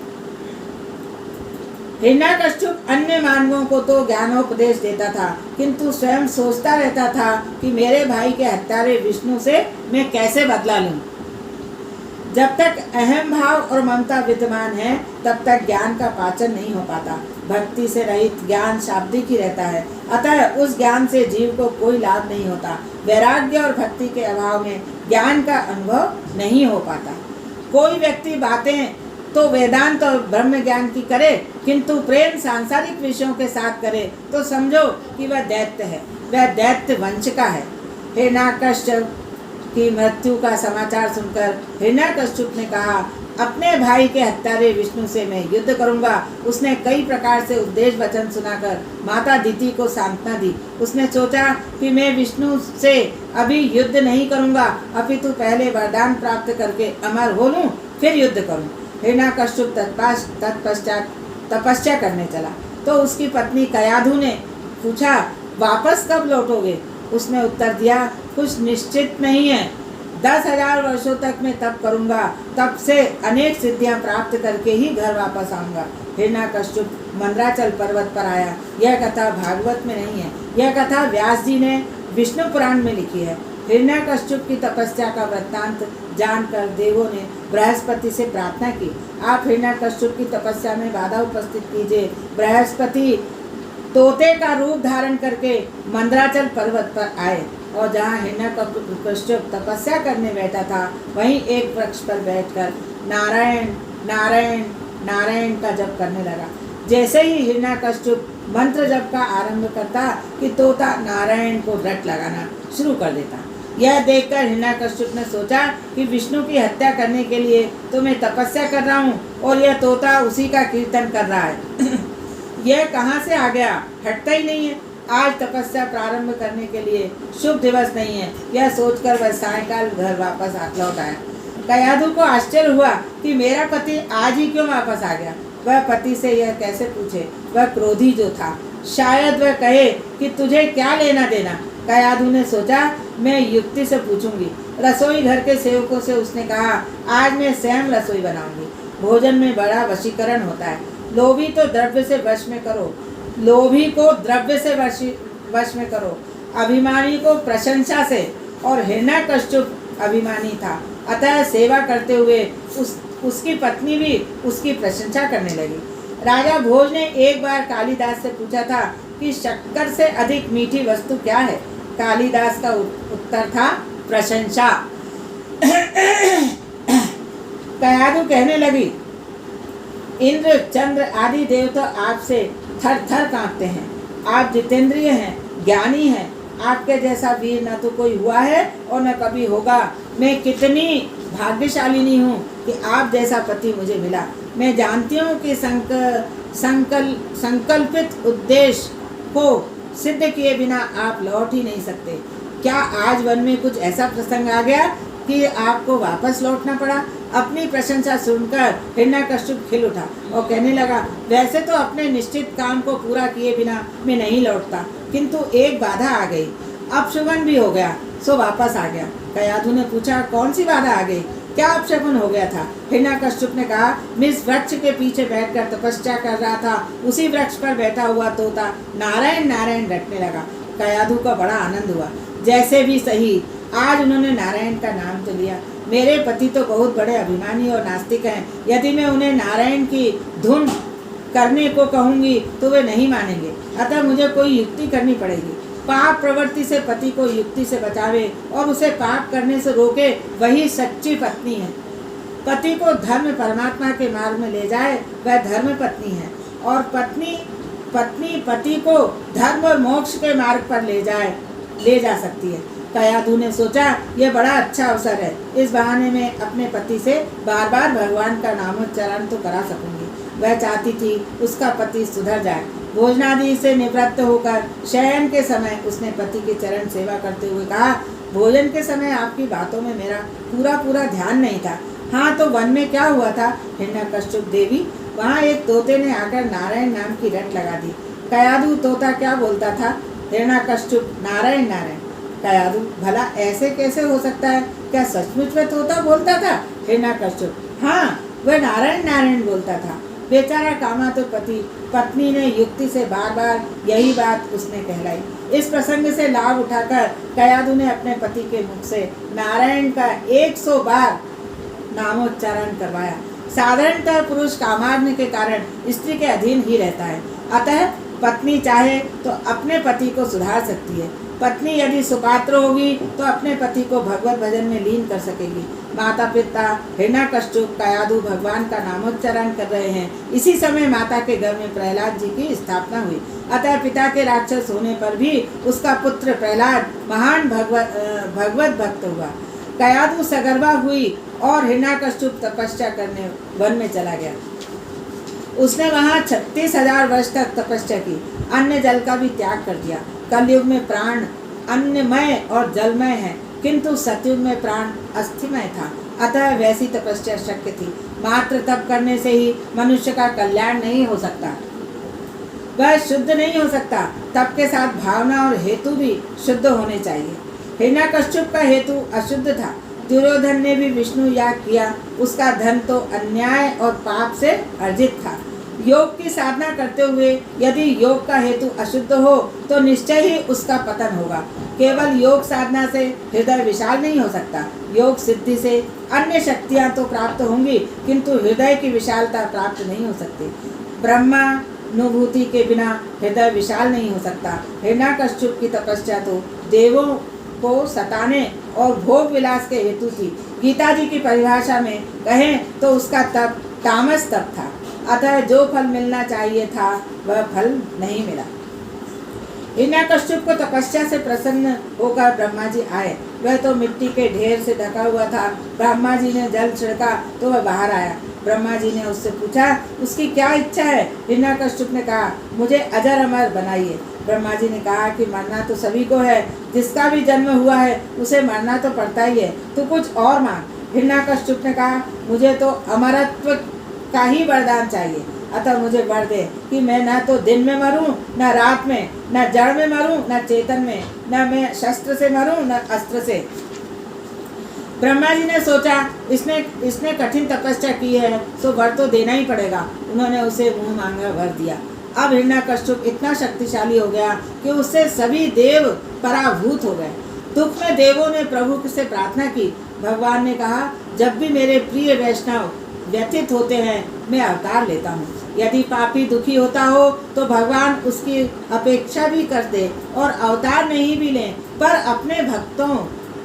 A: हिरण्यकश्यप अन्य मानवों को तो ज्ञानोपदेश देता था, किंतु स्वयं सोचता रहता था कि मेरे भाई के हत्यारे विष्णु से मैं कैसे बदला लूं। जब तक अहम भाव और ममता विद्यमान है तब तक ज्ञान का पाचन नहीं हो पाता। भक्ति से रहित ज्ञान शाब्दिक ही रहता है, अतः उस ज्ञान से जीव को कोई लाभ नहीं होता। वैराग्य और भक्ति के अभाव में ज्ञान का अनुभव नहीं हो पाता। कोई व्यक्ति बातें तो वेदांत और ब्रह्म ज्ञान की करे, किंतु प्रेम सांसारिक विषयों के साथ करे तो समझो कि वह दैत्य है, वह दैत्य वंश का है। हिरण्यकश्यप की मृत्यु का समाचार सुनकर हिरण्यकश्यप ने कहा, अपने भाई के हत्यारे विष्णु से मैं युद्ध करूंगा। उसने कई प्रकार से उपदेश वचन सुनाकर माता दिति को सांत्वना दी। उसने सोचा कि मैं विष्णु से अभी युद्ध नहीं करूंगा, अपितु पहले वरदान प्राप्त करके अमर हो लूं, फिर युद्ध करूं। हिरण्यकश्यप तत्पश्चात तपस्या करने चला तो उसकी पत्नी कयाधु ने पूछा, वापस कब लौटोगे? उसने उत्तर दिया, कुछ निश्चित नहीं है। 10,000 वर्षों तक मैं तप करूंगा, तब से अनेक सिद्धियां प्राप्त करके ही घर वापस आऊंगा। हिरण्यकश्यप मंदराचल पर्वत पर आया। यह कथा भागवत में नहीं है, यह कथा व्यास जी ने विष्णु पुराण में लिखी है। हिरण्यकश्यप की तपस्या का वृत्तांत जानकर देवों ने बृहस्पति से प्रार्थना की, आप हिरण्यकश्यप की तपस्या में बाधा उपस्थित कीजिए। बृहस्पति तोते का रूप धारण करके मंदराचल पर्वत पर आए और जहाँ हिरण्यकश्यप तपस्या करने बैठा था वहीं एक वृक्ष पर बैठकर नारायण नारायण नारायण का जप करने लगा। जैसे ही हिरण्यकश्यप मंत्र जप का आरंभ करता कि तोता नारायण को रट लगाना शुरू कर देता। यह देखकर हिरण्यकश्यप ने सोचा कि विष्णु की हत्या करने के लिए तो मैं तपस्या कर रहा हूँ और यह तोता उसी का कीर्तन कर रहा है। यह कहाँ से आ गया, हटता ही नहीं है। आज तपस्या प्रारंभ करने के लिए शुभ दिवस नहीं है। यह सोचकर वह सायंकाल घर वापस लौट आया। कयाधु को आश्चर्य हुआ कि मेरा पति आज ही क्यों वापस आ गया। वह पति से यह कैसे पूछे, वह क्रोधी जो था। शायद वह कहे कि तुझे क्या लेना देना। कयाधु ने सोचा मैं युक्ति से पूछूंगी। रसोई घर के सेवकों से उसने कहा, आज मैं स्वयं रसोई बनाऊंगी। भोजन में बड़ा वशीकरण होता है। लोभी तो द्रव्य से वश में करो, लोभी को द्रव्य से वश में करो, अभिमानी को प्रशंसा से। और हिरण्यकश्यप अभिमानी था, अतः सेवा करते हुए उसकी पत्नी भी उसकी प्रशंसा करने लगी। राजा भोज ने एक बार कालिदास से पूछा था कि शक्कर से अधिक मीठी वस्तु क्या है। कालिदास का उत्तर था प्रशंसा। कयाधु कहने लगी, इंद्र चंद्र आदि देवता आपसे थर थर कांपते हैं। आप जितेंद्रिय हैं, ज्ञानी हैं, आपके जैसा वीर न तो कोई हुआ है और न कभी होगा। मैं कितनी भाग्यशालिनी हूँ कि आप जैसा पति मुझे मिला। मैं जानती हूँ कि संकल्पित उद्देश्य को सिद्ध किए बिना आप लौट ही नहीं सकते। क्या आज वन में कुछ ऐसा प्रसंग आ गया कि आपको वापस लौटना पड़ा? अपनी प्रशंसा सुनकर हिरण्यकश्यप खिल उठा और कहने लगा, वैसे तो अपने निश्चित काम को पूरा किए बिना मैं नहीं लौटता, किंतु एक बाधा आ गई। अपशगुन भी हो गया सो वापस आ गया। कयाधु ने पूछा, कौन सी बाधा आ गई? क्या अपशगुन हो गया था? हिरण्यकश्यप ने कहा, मैं इस वृक्ष के पीछे बैठकर तपस्या कर रहा था, उसी वृक्ष पर बैठा हुआ तोता नारायण नारायण रटने लगा। कयाधु को बड़ा आनंद हुआ। जैसे भी सही, आज उन्होंने नारायण का नाम तो लिया। मेरे पति तो बहुत बड़े अभिमानी और नास्तिक हैं। यदि मैं उन्हें नारायण की धुन करने को कहूँगी तो वे नहीं मानेंगे, अतः मुझे कोई युक्ति करनी पड़ेगी। पाप प्रवृत्ति से पति को युक्ति से बचावे और उसे पाप करने से रोके, वही सच्ची पत्नी है। पति को धर्म परमात्मा के मार्ग में ले जाए, वह धर्म पत्नी है। और पत्नी पति को धर्म और मोक्ष के मार्ग पर ले जा सकती है। कयाधु ने सोचा, यह बड़ा अच्छा अवसर है। इस बहाने में अपने पति से बार बार भगवान का नामोच्चारण तो करा सकूंगी। वह चाहती थी उसका पति सुधर जाए। भोजनादि से निवृत्त होकर शयन के समय उसने पति की चरण सेवा करते हुए कहा, भोजन के समय आपकी बातों में मेरा पूरा ध्यान नहीं था। हाँ, तो वन में क्या हुआ था हिरण्यकश्यप देवी? वहाँ एक तोते ने आकर नारायण नाम की रट लगा दी। कयाधु, तोता क्या बोलता था? हिरण्यकश्यप, नारायण नारायण। कयाधु, भला ऐसे कैसे हो सकता है? क्या सचमुच में तोता बोलता था? हिरण्यकश्यप, हाँ, वह नारायण नारायण बोलता था। बेचारा कामातुर पत्नी ने युक्ति से बार बार यही बात उसने कहलाई। इस प्रसंग से लाभ उठाकर कयाधु ने अपने पति के मुख से नारायण का 100 बार नामोच्चारण करवाया। साधारणतः पुरुष कामाग्नि के कारण स्त्री के अधीन ही रहता है, अतः पत्नी चाहे तो अपने पति को सुधार सकती है। पत्नी यदि सुपात्र होगी तो अपने पति को भगवत भजन में लीन कर सकेगी। माता पिता हिरण्यकश्यप कयाधु भगवान का नामोच्चारण कर रहे हैं। इसी समय माता के घर में प्रहलाद जी की स्थापना हुई। अतः पिता के राक्षस होने पर भी उसका पुत्र प्रहलाद महान भगवत भक्त हुआ। कयाधु सगर्भा हुई और हिरण्यकश्यप तपस्या करने वन में चला गया। उसने वहाँ 36,000 वर्ष तक तपस्या की। अन्न जल का भी त्याग कर दिया। कलयुग में प्राण अन्नमय और जलमय है, किंतु सतयुग में प्राण अस्थिमय था, अतः वैसी तपस्या शक्य थी। मात्र तप करने से ही मनुष्य का कल्याण नहीं हो सकता, वह शुद्ध नहीं हो सकता। तप के साथ भावना और हेतु भी शुद्ध होने चाहिए। हिरण्यकश्यप का हेतु अशुद्ध था। दुर्योधन ने भी विष्णु याग किया, उसका धन तो अन्याय और पाप से अर्जित था। योग की साधना करते हुए यदि योग का हेतु अशुद्ध हो तो निश्चय ही उसका पतन होगा। केवल योग साधना से हृदय विशाल नहीं हो सकता। योग सिद्धि से अन्य शक्तियां तो प्राप्त होंगी, किंतु हृदय की विशालता प्राप्त नहीं हो सकती। ब्रह्मानुभूति के बिना हृदय विशाल नहीं हो सकता। हिरण्यकश्यप की तपस्या तो देवों को सताने और भोग विलास के हेतु थी। गीता जी की परिभाषा में कहें तो उसका तप तामस तप था, अतः जो फल मिलना चाहिए था वह फल नहीं मिला। हिरण्यकश्यप को तपस्या से प्रसन्न होकर ब्रह्मा जी आए। वह तो मिट्टी के ढेर से ढका हुआ था। ब्रह्मा जी ने जल छिड़का तो वह बाहर आया। ब्रह्मा जी ने उससे पूछा, उसकी क्या इच्छा है? हिरण्यकश्यप ने कहा, मुझे अजर अमर बनाइए। ब्रह्मा जी ने कहा कि मरना तो सभी को है, जिसका भी जन्म हुआ है उसे मरना तो पड़ता ही है, तो कुछ और मांग। हिरण्यकश्यप ने कहा, मुझे तो अमरत्व का ही वरदान चाहिए, अतः मुझे वर दे कि मैं न तो दिन में मरूं, न रात में, न जड़ में मरूं, न चेतन में, न मैं शस्त्र से मरूं, न अस्त्र से। ब्रह्मा जी ने सोचा, इसने कठिन तपस्या की है, तो वर तो देना ही पड़ेगा। उन्होंने उसे मुंह मांगा वर दिया। अब हिरण्यकश्यप इतना शक्तिशाली हो गया कि उससे सभी देव पराभूत हो गए। दुख में देवों ने प्रभु से प्रार्थना की। भगवान ने कहा, जब भी मेरे प्रिय वैष्णव व्यथित होते हैं मैं अवतार लेता हूँ। यदि पापी दुखी होता हो तो भगवान उसकी अपेक्षा भी कर दे और अवतार नहीं भी लें, पर अपने भक्तों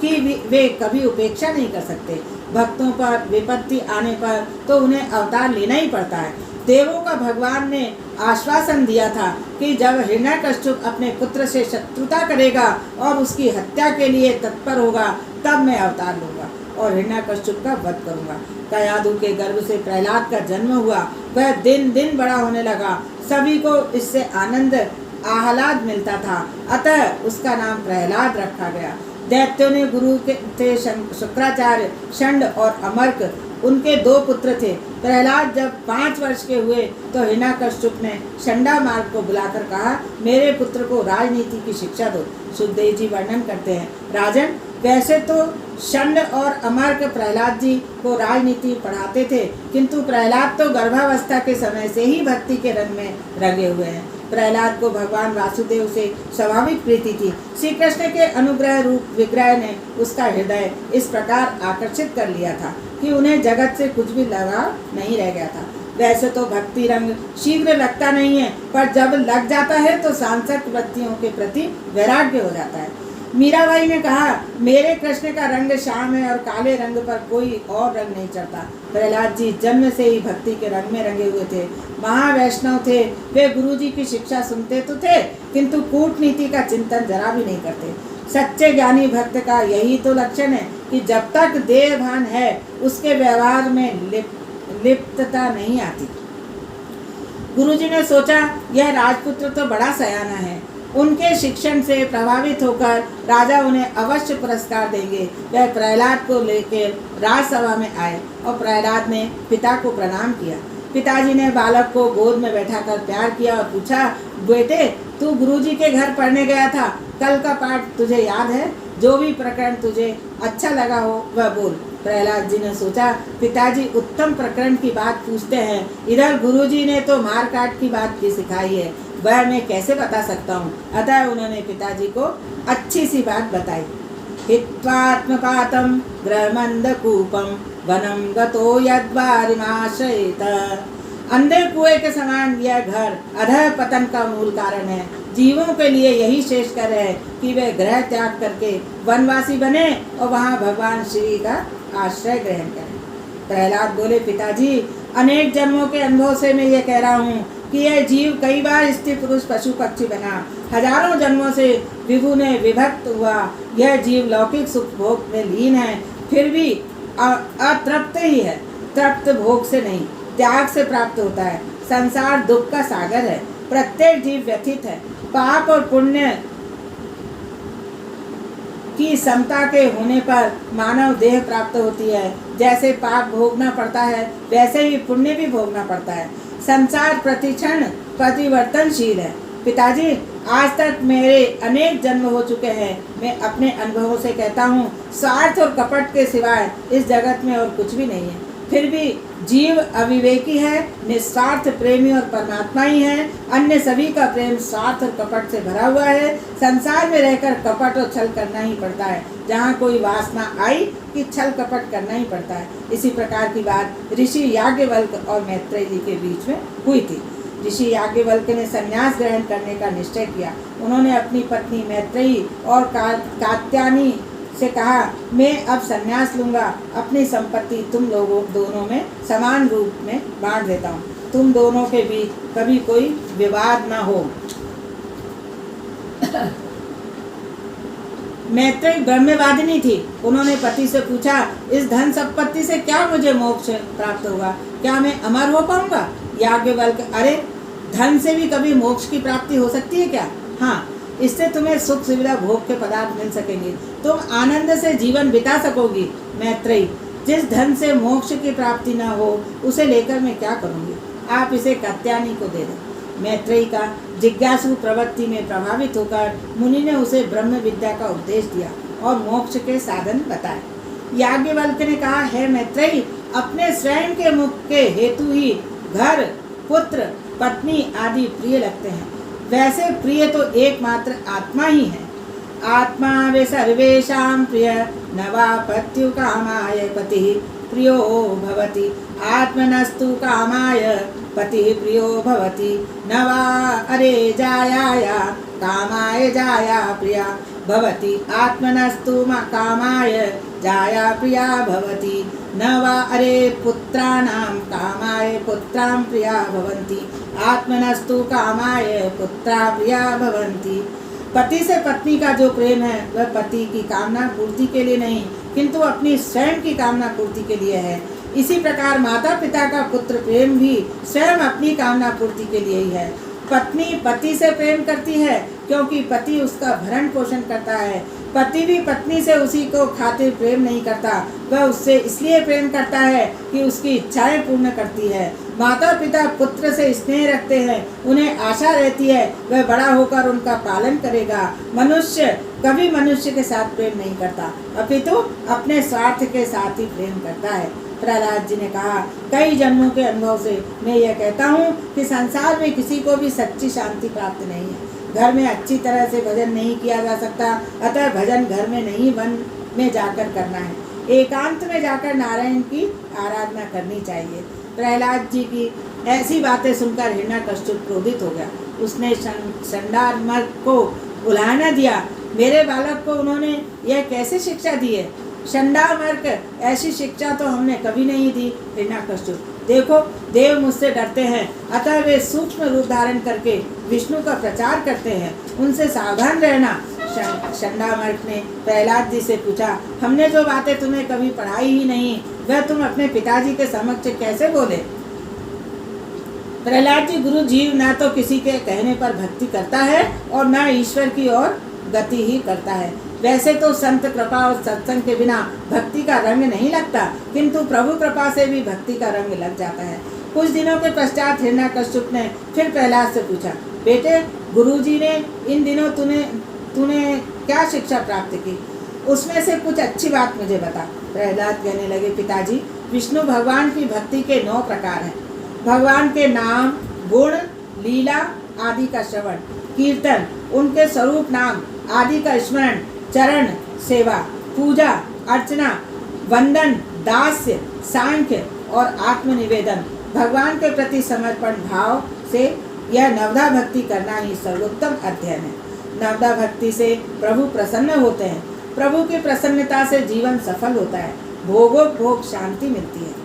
A: की वे कभी उपेक्षा नहीं कर सकते। भक्तों पर विपत्ति आने पर तो उन्हें अवतार लेना ही पड़ता है। देवों का भगवान ने आश्वासन दिया था कि जब हिरण्यकश्यप अपने पुत्र से शत्रुता करेगा और उसकी हत्या के लिए तत्पर होगा तब मैं अवतार लूंगा और हिरण्यकश्यप का वध करूंगा। कयाधु के गर्भ से प्रहलाद का जन्म हुआ। वह दिन दिन बड़ा होने लगा। सभी को इससे आनंद आह्लाद मिलता था, अतः उसका नाम प्रहलाद रखा गया। दैत्यों ने गुरु के थे शुक्राचार्य, षंड और अमर्क, उनके 2 पुत्र थे। प्रहलाद जब 5 वर्ष के हुए तो हिरण्यकश्यप ने षंडा मार्ग को बुलाकर कहा, मेरे पुत्र को राजनीति की शिक्षा दो। सुखदेव जी वर्णन करते हैं, राजन, वैसे तो षंड और अमर्क प्रहलाद जी को राजनीति पढ़ाते थे, किंतु प्रहलाद तो गर्भावस्था के समय से ही भक्ति के रंग में रंगे हुए हैं। प्रहलाद को भगवान वासुदेव से स्वाभाविक प्रीति थी। श्री कृष्ण के अनुग्रह रूप विग्रह ने उसका हृदय इस प्रकार आकर्षित कर लिया था कि उन्हें जगत से कुछ भी लगाव नहीं रह गया था। वैसे तो भक्ति रंग शीघ्र लगता नहीं है, पर जब लग जाता है तो सांसर्गिक वृत्तियों के प्रति वैराग्य हो जाता है। मीराबाई ने कहा, मेरे कृष्ण का रंग श्याम है और काले रंग पर कोई और रंग नहीं चढ़ता। प्रहलाद जी जन्म से ही भक्ति के रंग में रंगे हुए थे। महावैष्णव थे। वे गुरुजी की शिक्षा सुनते तो थे, किंतु कूटनीति का चिंतन जरा भी नहीं करते। सच्चे ज्ञानी भक्त का यही तो लक्षण है कि जब तक देह भान है उसके व्यवहार में लिप्तता नहीं आती। गुरुजी ने सोचा, यह राजपुत्र तो बड़ा सयाना है, उनके शिक्षण से प्रभावित होकर राजा उन्हें अवश्य पुरस्कार देंगे। वह प्रहलाद को लेकर राजसभा में आए और प्रहलाद ने पिता को प्रणाम किया। पिताजी ने बालक को गोद में बैठाकर प्यार किया और पूछा, बेटे, तू गुरुजी के घर पढ़ने गया था, कल का पाठ तुझे याद है? जो भी प्रकरण तुझे अच्छा लगा हो वह बोल। प्रहलाद जी ने सोचा, पिताजी उत्तम प्रकरण की बात पूछते हैं, इधर गुरुजी ने तो मारकाट की बात की सिखाई है, वह मैं कैसे बता सकता हूँ। अतः उन्होंने पिताजी को अच्छी सी बात बताई। हित्वात्मपातं गृहमंदकूपं वनं गतो यद्वारिमाश्रयेत। अंधे कुएं के समान यह घर अधः पतन का मूल कारण है। जीवों के लिए यही श्रेष्ठकर है कि वे ग्रह त्याग करके वनवासी बने और वहाँ भगवान श्री का आश्रय ग्रहण करें। प्रहलाद बोले, पिताजी, अनेक जन्मों के अनुभव से मैं ये कह रहा हूँ कि यह जीव कई बार स्त्री पुरुष पशु पक्षी बना, हजारों जन्मों से विभु ने विभक्त हुआ। यह जीव लौकिक सुख भोग में लीन है, फिर भी अतृप्त ही है। तृप्त भोग से नहीं, त्याग से प्राप्त होता है। संसार दुख का सागर है, प्रत्येक जीव व्यथित है। पाप और पुण्य की समता के होने पर मानव देह प्राप्त होती है। जैसे पाप भोगना पड़ता है वैसे ही पुण्य भी भोगना पड़ता है। संसार प्रतिक्षण परिवर्तनशील है। पिताजी, आज तक मेरे अनेक जन्म हो चुके हैं। मैं अपने अनुभवों से कहता हूँ, स्वार्थ और कपट के सिवाय इस जगत में और कुछ भी नहीं है। फिर भी जीव अविवेकी है, निस्वार्थ प्रेमी और परमात्मा ही है। अन्य सभी का प्रेम स्वार्थ और कपट से भरा हुआ है। संसार में रहकर कपट और छल करना ही पड़ता है। जहाँ कोई वासना आई कि छल कपट करना ही पड़ता है। इसी प्रकार की बात ऋषि याज्ञवल्क्य और मैत्रेयी जी के बीच में हुई थी। ऋषि याज्ञवल्क्य ने संन्यास ग्रहण करने का निश्चय किया। उन्होंने अपनी पत्नी मैत्रेयी और कात्यायनी से कहा, मैं अब संन्यास लूंगा। अपनी संपत्ति तुम लोगों दोनों में समान रूप में बांट देता हूँ। तुम दोनों के बीच कभी कोई विवाद न हो। मैत्रेयी ब्रह्मवादिनी थी। उन्होंने पति से पूछा, इस धन संपत्ति से क्या मुझे मोक्ष प्राप्त होगा? क्या मैं अमर हो पाऊंगा? याज्ञवल्क्य, अरे, धन से भी कभी मोक्ष की प्राप्ति हो सकती है क्या? हाँ, इससे तुम्हें सुख सुविधा भोग के पदार्थ मिल सकेंगे, तुम आनंद से जीवन बिता सकोगी। मैत्रेयी, जिस धन से मोक्ष की प्राप्ति न हो उसे लेकर मैं क्या करूँगी? आप इसे कात्यायनी को दे दें। मैत्रेयी का जिज्ञासु प्रवृत्ति में प्रभावित होकर मुनि ने उसे ब्रह्म विद्या का उपदेश दिया और मोक्ष के साधन बताए। याज्ञवल्क्य ने कहा, है मैत्रेयी, अपने स्वयं के मुख के हेतु ही घर, पुत्र, पत्नी आदि प्रिय लगते हैं। वैसे प्रिय तो एकमात्र आत्मा ही है। आत्मा वे सर्वेषां प्रिय, न वा पत्यु कामाय पति प्रियो भवति। आत्मनस्तु कामाय पति प्रियो भवति। न वा अरे जायाया कामाय जाया प्रिया। भवति आत्मनस्तु कामाय जाया प्रिया भवति न वा अरे पुत्राणां कामाय पुत्रां प्रिया भवन्ति आत्मनस्तु कामाय पुत्रा प्रिया भवन्ति। पति से पत्नी का जो प्रेम है वह पति की कामना पूर्ति के लिए नहीं किंतु अपनी स्वयं की कामना पूर्ति के लिए है। इसी प्रकार माता पिता का पुत्र प्रेम भी स्वयं अपनी कामना पूर्ति के लिए ही है। पत्नी पति से प्रेम करती है क्योंकि पति उसका भरण पोषण करता है। पति भी पत्नी से उसी को खातिर प्रेम नहीं करता, वह उससे इसलिए प्रेम करता है कि उसकी इच्छाएं पूर्ण करती है। माता पिता पुत्र से स्नेह रखते हैं, उन्हें आशा रहती है वह बड़ा होकर उनका पालन करेगा। मनुष्य कभी मनुष्य के साथ प्रेम नहीं करता, अपितु अपने स्वार्थ के साथ ही प्रेम करता है। प्रहलाद जी ने कहा, कई जन्मों के अनुभव से मैं यह कहता हूँ कि संसार में किसी को भी सच्ची शांति प्राप्त नहीं है। घर में अच्छी तरह से भजन नहीं किया जा सकता, अतः भजन घर में नहीं वन में जाकर करना है। एकांत में जाकर नारायण की आराधना करनी चाहिए। प्रहलाद जी की ऐसी बातें सुनकर हिरण्यकश्यप क्रोधित हो गया। उसने शंडामर्क को बुलाना दिया। मेरे बालक को उन्होंने यह कैसे शिक्षा दी है? शंडामर्क, ऐसी शिक्षा तो हमने कभी नहीं दी। हिरण्यकश्यप, देखो देव मुझसे डरते हैं, अतः वे सूक्ष्म रूप धारण करके विष्णु का प्रचार करते हैं, उनसे सावधान रहना। शंडामर्क ने प्रहलाद जी से पूछा, हमने जो बातें तुम्हें कभी पढ़ाई ही नहीं, वह तुम अपने पिताजी के समक्ष कैसे बोले? प्रहलाद जी, गुरु जीव न तो किसी के कहने पर भक्ति करता है और न ईश्वर की ओर गति ही करता है। वैसे तो संत कृपा और सत्संग के बिना भक्ति का रंग नहीं लगता, किंतु प्रभु कृपा से भी भक्ति का रंग लग जाता है। कुछ दिनों के पश्चात हिरण्यकश्यप ने फिर प्रहलाद से पूछा, बेटे गुरुजी ने इन दिनों तूने क्या शिक्षा प्राप्त की? उसमें से कुछ अच्छी बात मुझे बता। प्रहलाद कहने लगे, पिताजी, विष्णु भगवान की भक्ति के 9 प्रकार हैं। भगवान के नाम, गुण, लीला आदि का श्रवण, कीर्तन, उनके स्वरूप नाम आदि का स्मरण, चरण सेवा, पूजा अर्चना, वंदन, दास्य, सांख्य और आत्मनिवेदन, भगवान के प्रति समर्पण भाव से यह नवधा भक्ति करना ही सर्वोत्तम अध्ययन है। नवधा भक्ति से प्रभु प्रसन्न होते हैं। प्रभु की प्रसन्नता से जीवन सफल होता है, भोगोपभोग शांति मिलती है।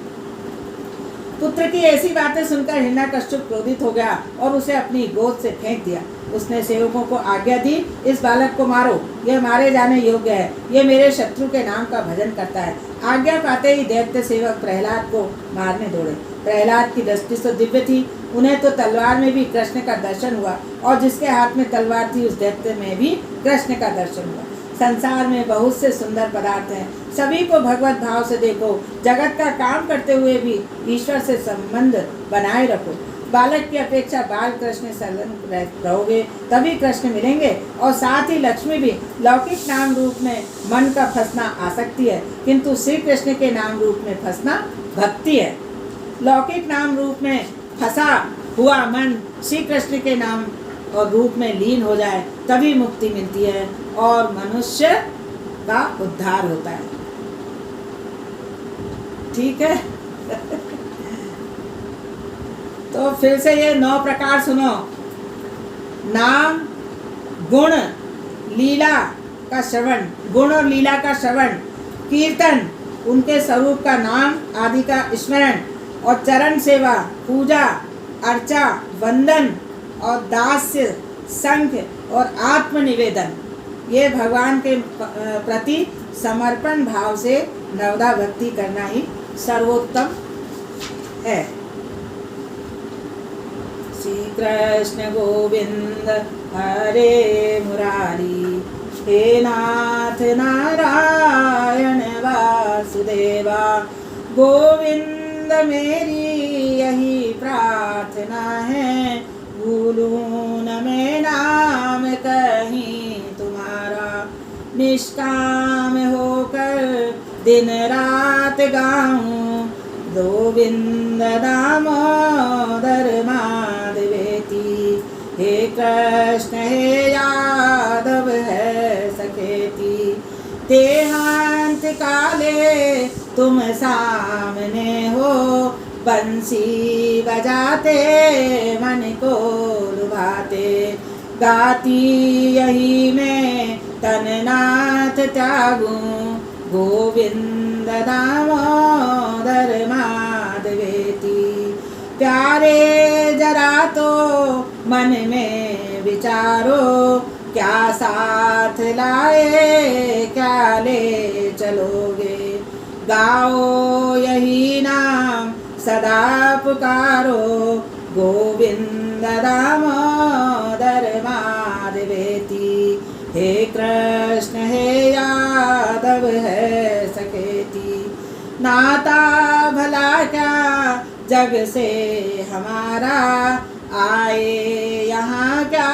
A: पुत्र की ऐसी बातें सुनकर हिरण्यकश्यप क्रोधित हो गया और उसे अपनी गोद से फेंक दिया। उसने सेवकों को आज्ञा दी, इस बालक को मारो, यह मारे जाने योग्य है, यह मेरे शत्रु के नाम का भजन करता है। आज्ञा पाते ही दैत्य सेवक प्रहलाद को मारने दौड़े। प्रहलाद की दृष्टि तो दिव्य थी, उन्हें तो तलवार में भी कृष्ण का दर्शन हुआ और जिसके हाथ में तलवार थी उस दैत्य में भी कृष्ण का दर्शन हुआ। संसार में बहुत से सुंदर पदार्थ हैं, सभी को भगवत भाव से देखो। जगत का काम करते हुए भी ईश्वर से संबंध बनाए रखो। बालक की अपेक्षा बाल कृष्ण संलग्न रहोगे तभी कृष्ण मिलेंगे, और साथ ही लक्ष्मी भी। लौकिक नाम रूप में मन का फंसना आसक्ति है, किंतु श्री कृष्ण के नाम रूप में फंसना भक्ति है। लौकिक नाम रूप में फंसा हुआ मन श्री कृष्ण के नाम और रूप में लीन हो जाए तभी मुक्ति मिलती है और मनुष्य का उद्धार होता है। ठीक है। तो फिर से ये 9 प्रकार सुनो। नाम, गुण, लीला का श्रवण, गुण और लीला का श्रवण, कीर्तन, उनके स्वरूप का नाम आदि का स्मरण, और चरण सेवा, पूजा अर्चा, वंदन और दास्य, संख्य और आत्मनिवेदन, ये भगवान के प्रति समर्पण भाव से नवधा भक्ति करना ही सर्वोत्तम है। श्री कृष्ण गोविंद हरे मुरारी, हे नाथ नारायण वासुदेवा, गोविंद मेरी यही प्रार्थना है, भूलूं न मैं नाम कहीं तुम्हारा, निष्काम होकर दिन रात गाऊं, गोविंद दामोदर माधवेति, हे कृष्ण हे यादव है सखेति, देहांत काले तुम सामने हो, बंसी बजाते मन को लुभाते, गाती यही मैं तन नाथ त्यागूं गोविंद दामोदर माधवेति। प्यारे जरा तो मन में विचारो, क्या साथ लाए क्या ले चलोगे। गाओ यही नाम सदा पुकारो, गोविंद दामोदर माधवेति। हे कृष्ण हे यादव है सखेति, नाता भला क्या जग से हमारा, आए यहाँ क्या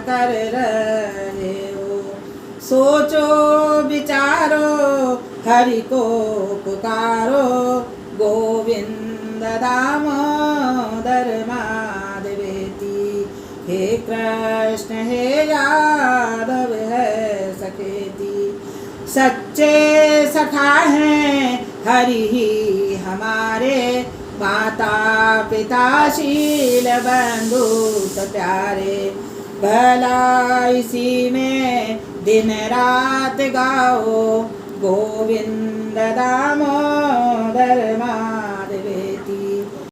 A: कर रहे हो। सोचो विचारो हरि को पुकारो, गोविंद दामोदर माधवेति। हे कृष्ण हे यादव है सखेति। सच्चे सखा हैं हरि ही हमारे, माता पिता शील बंधु प्यारे। भला इसी में दिन रात गाओ, गोविंद दामोदर मा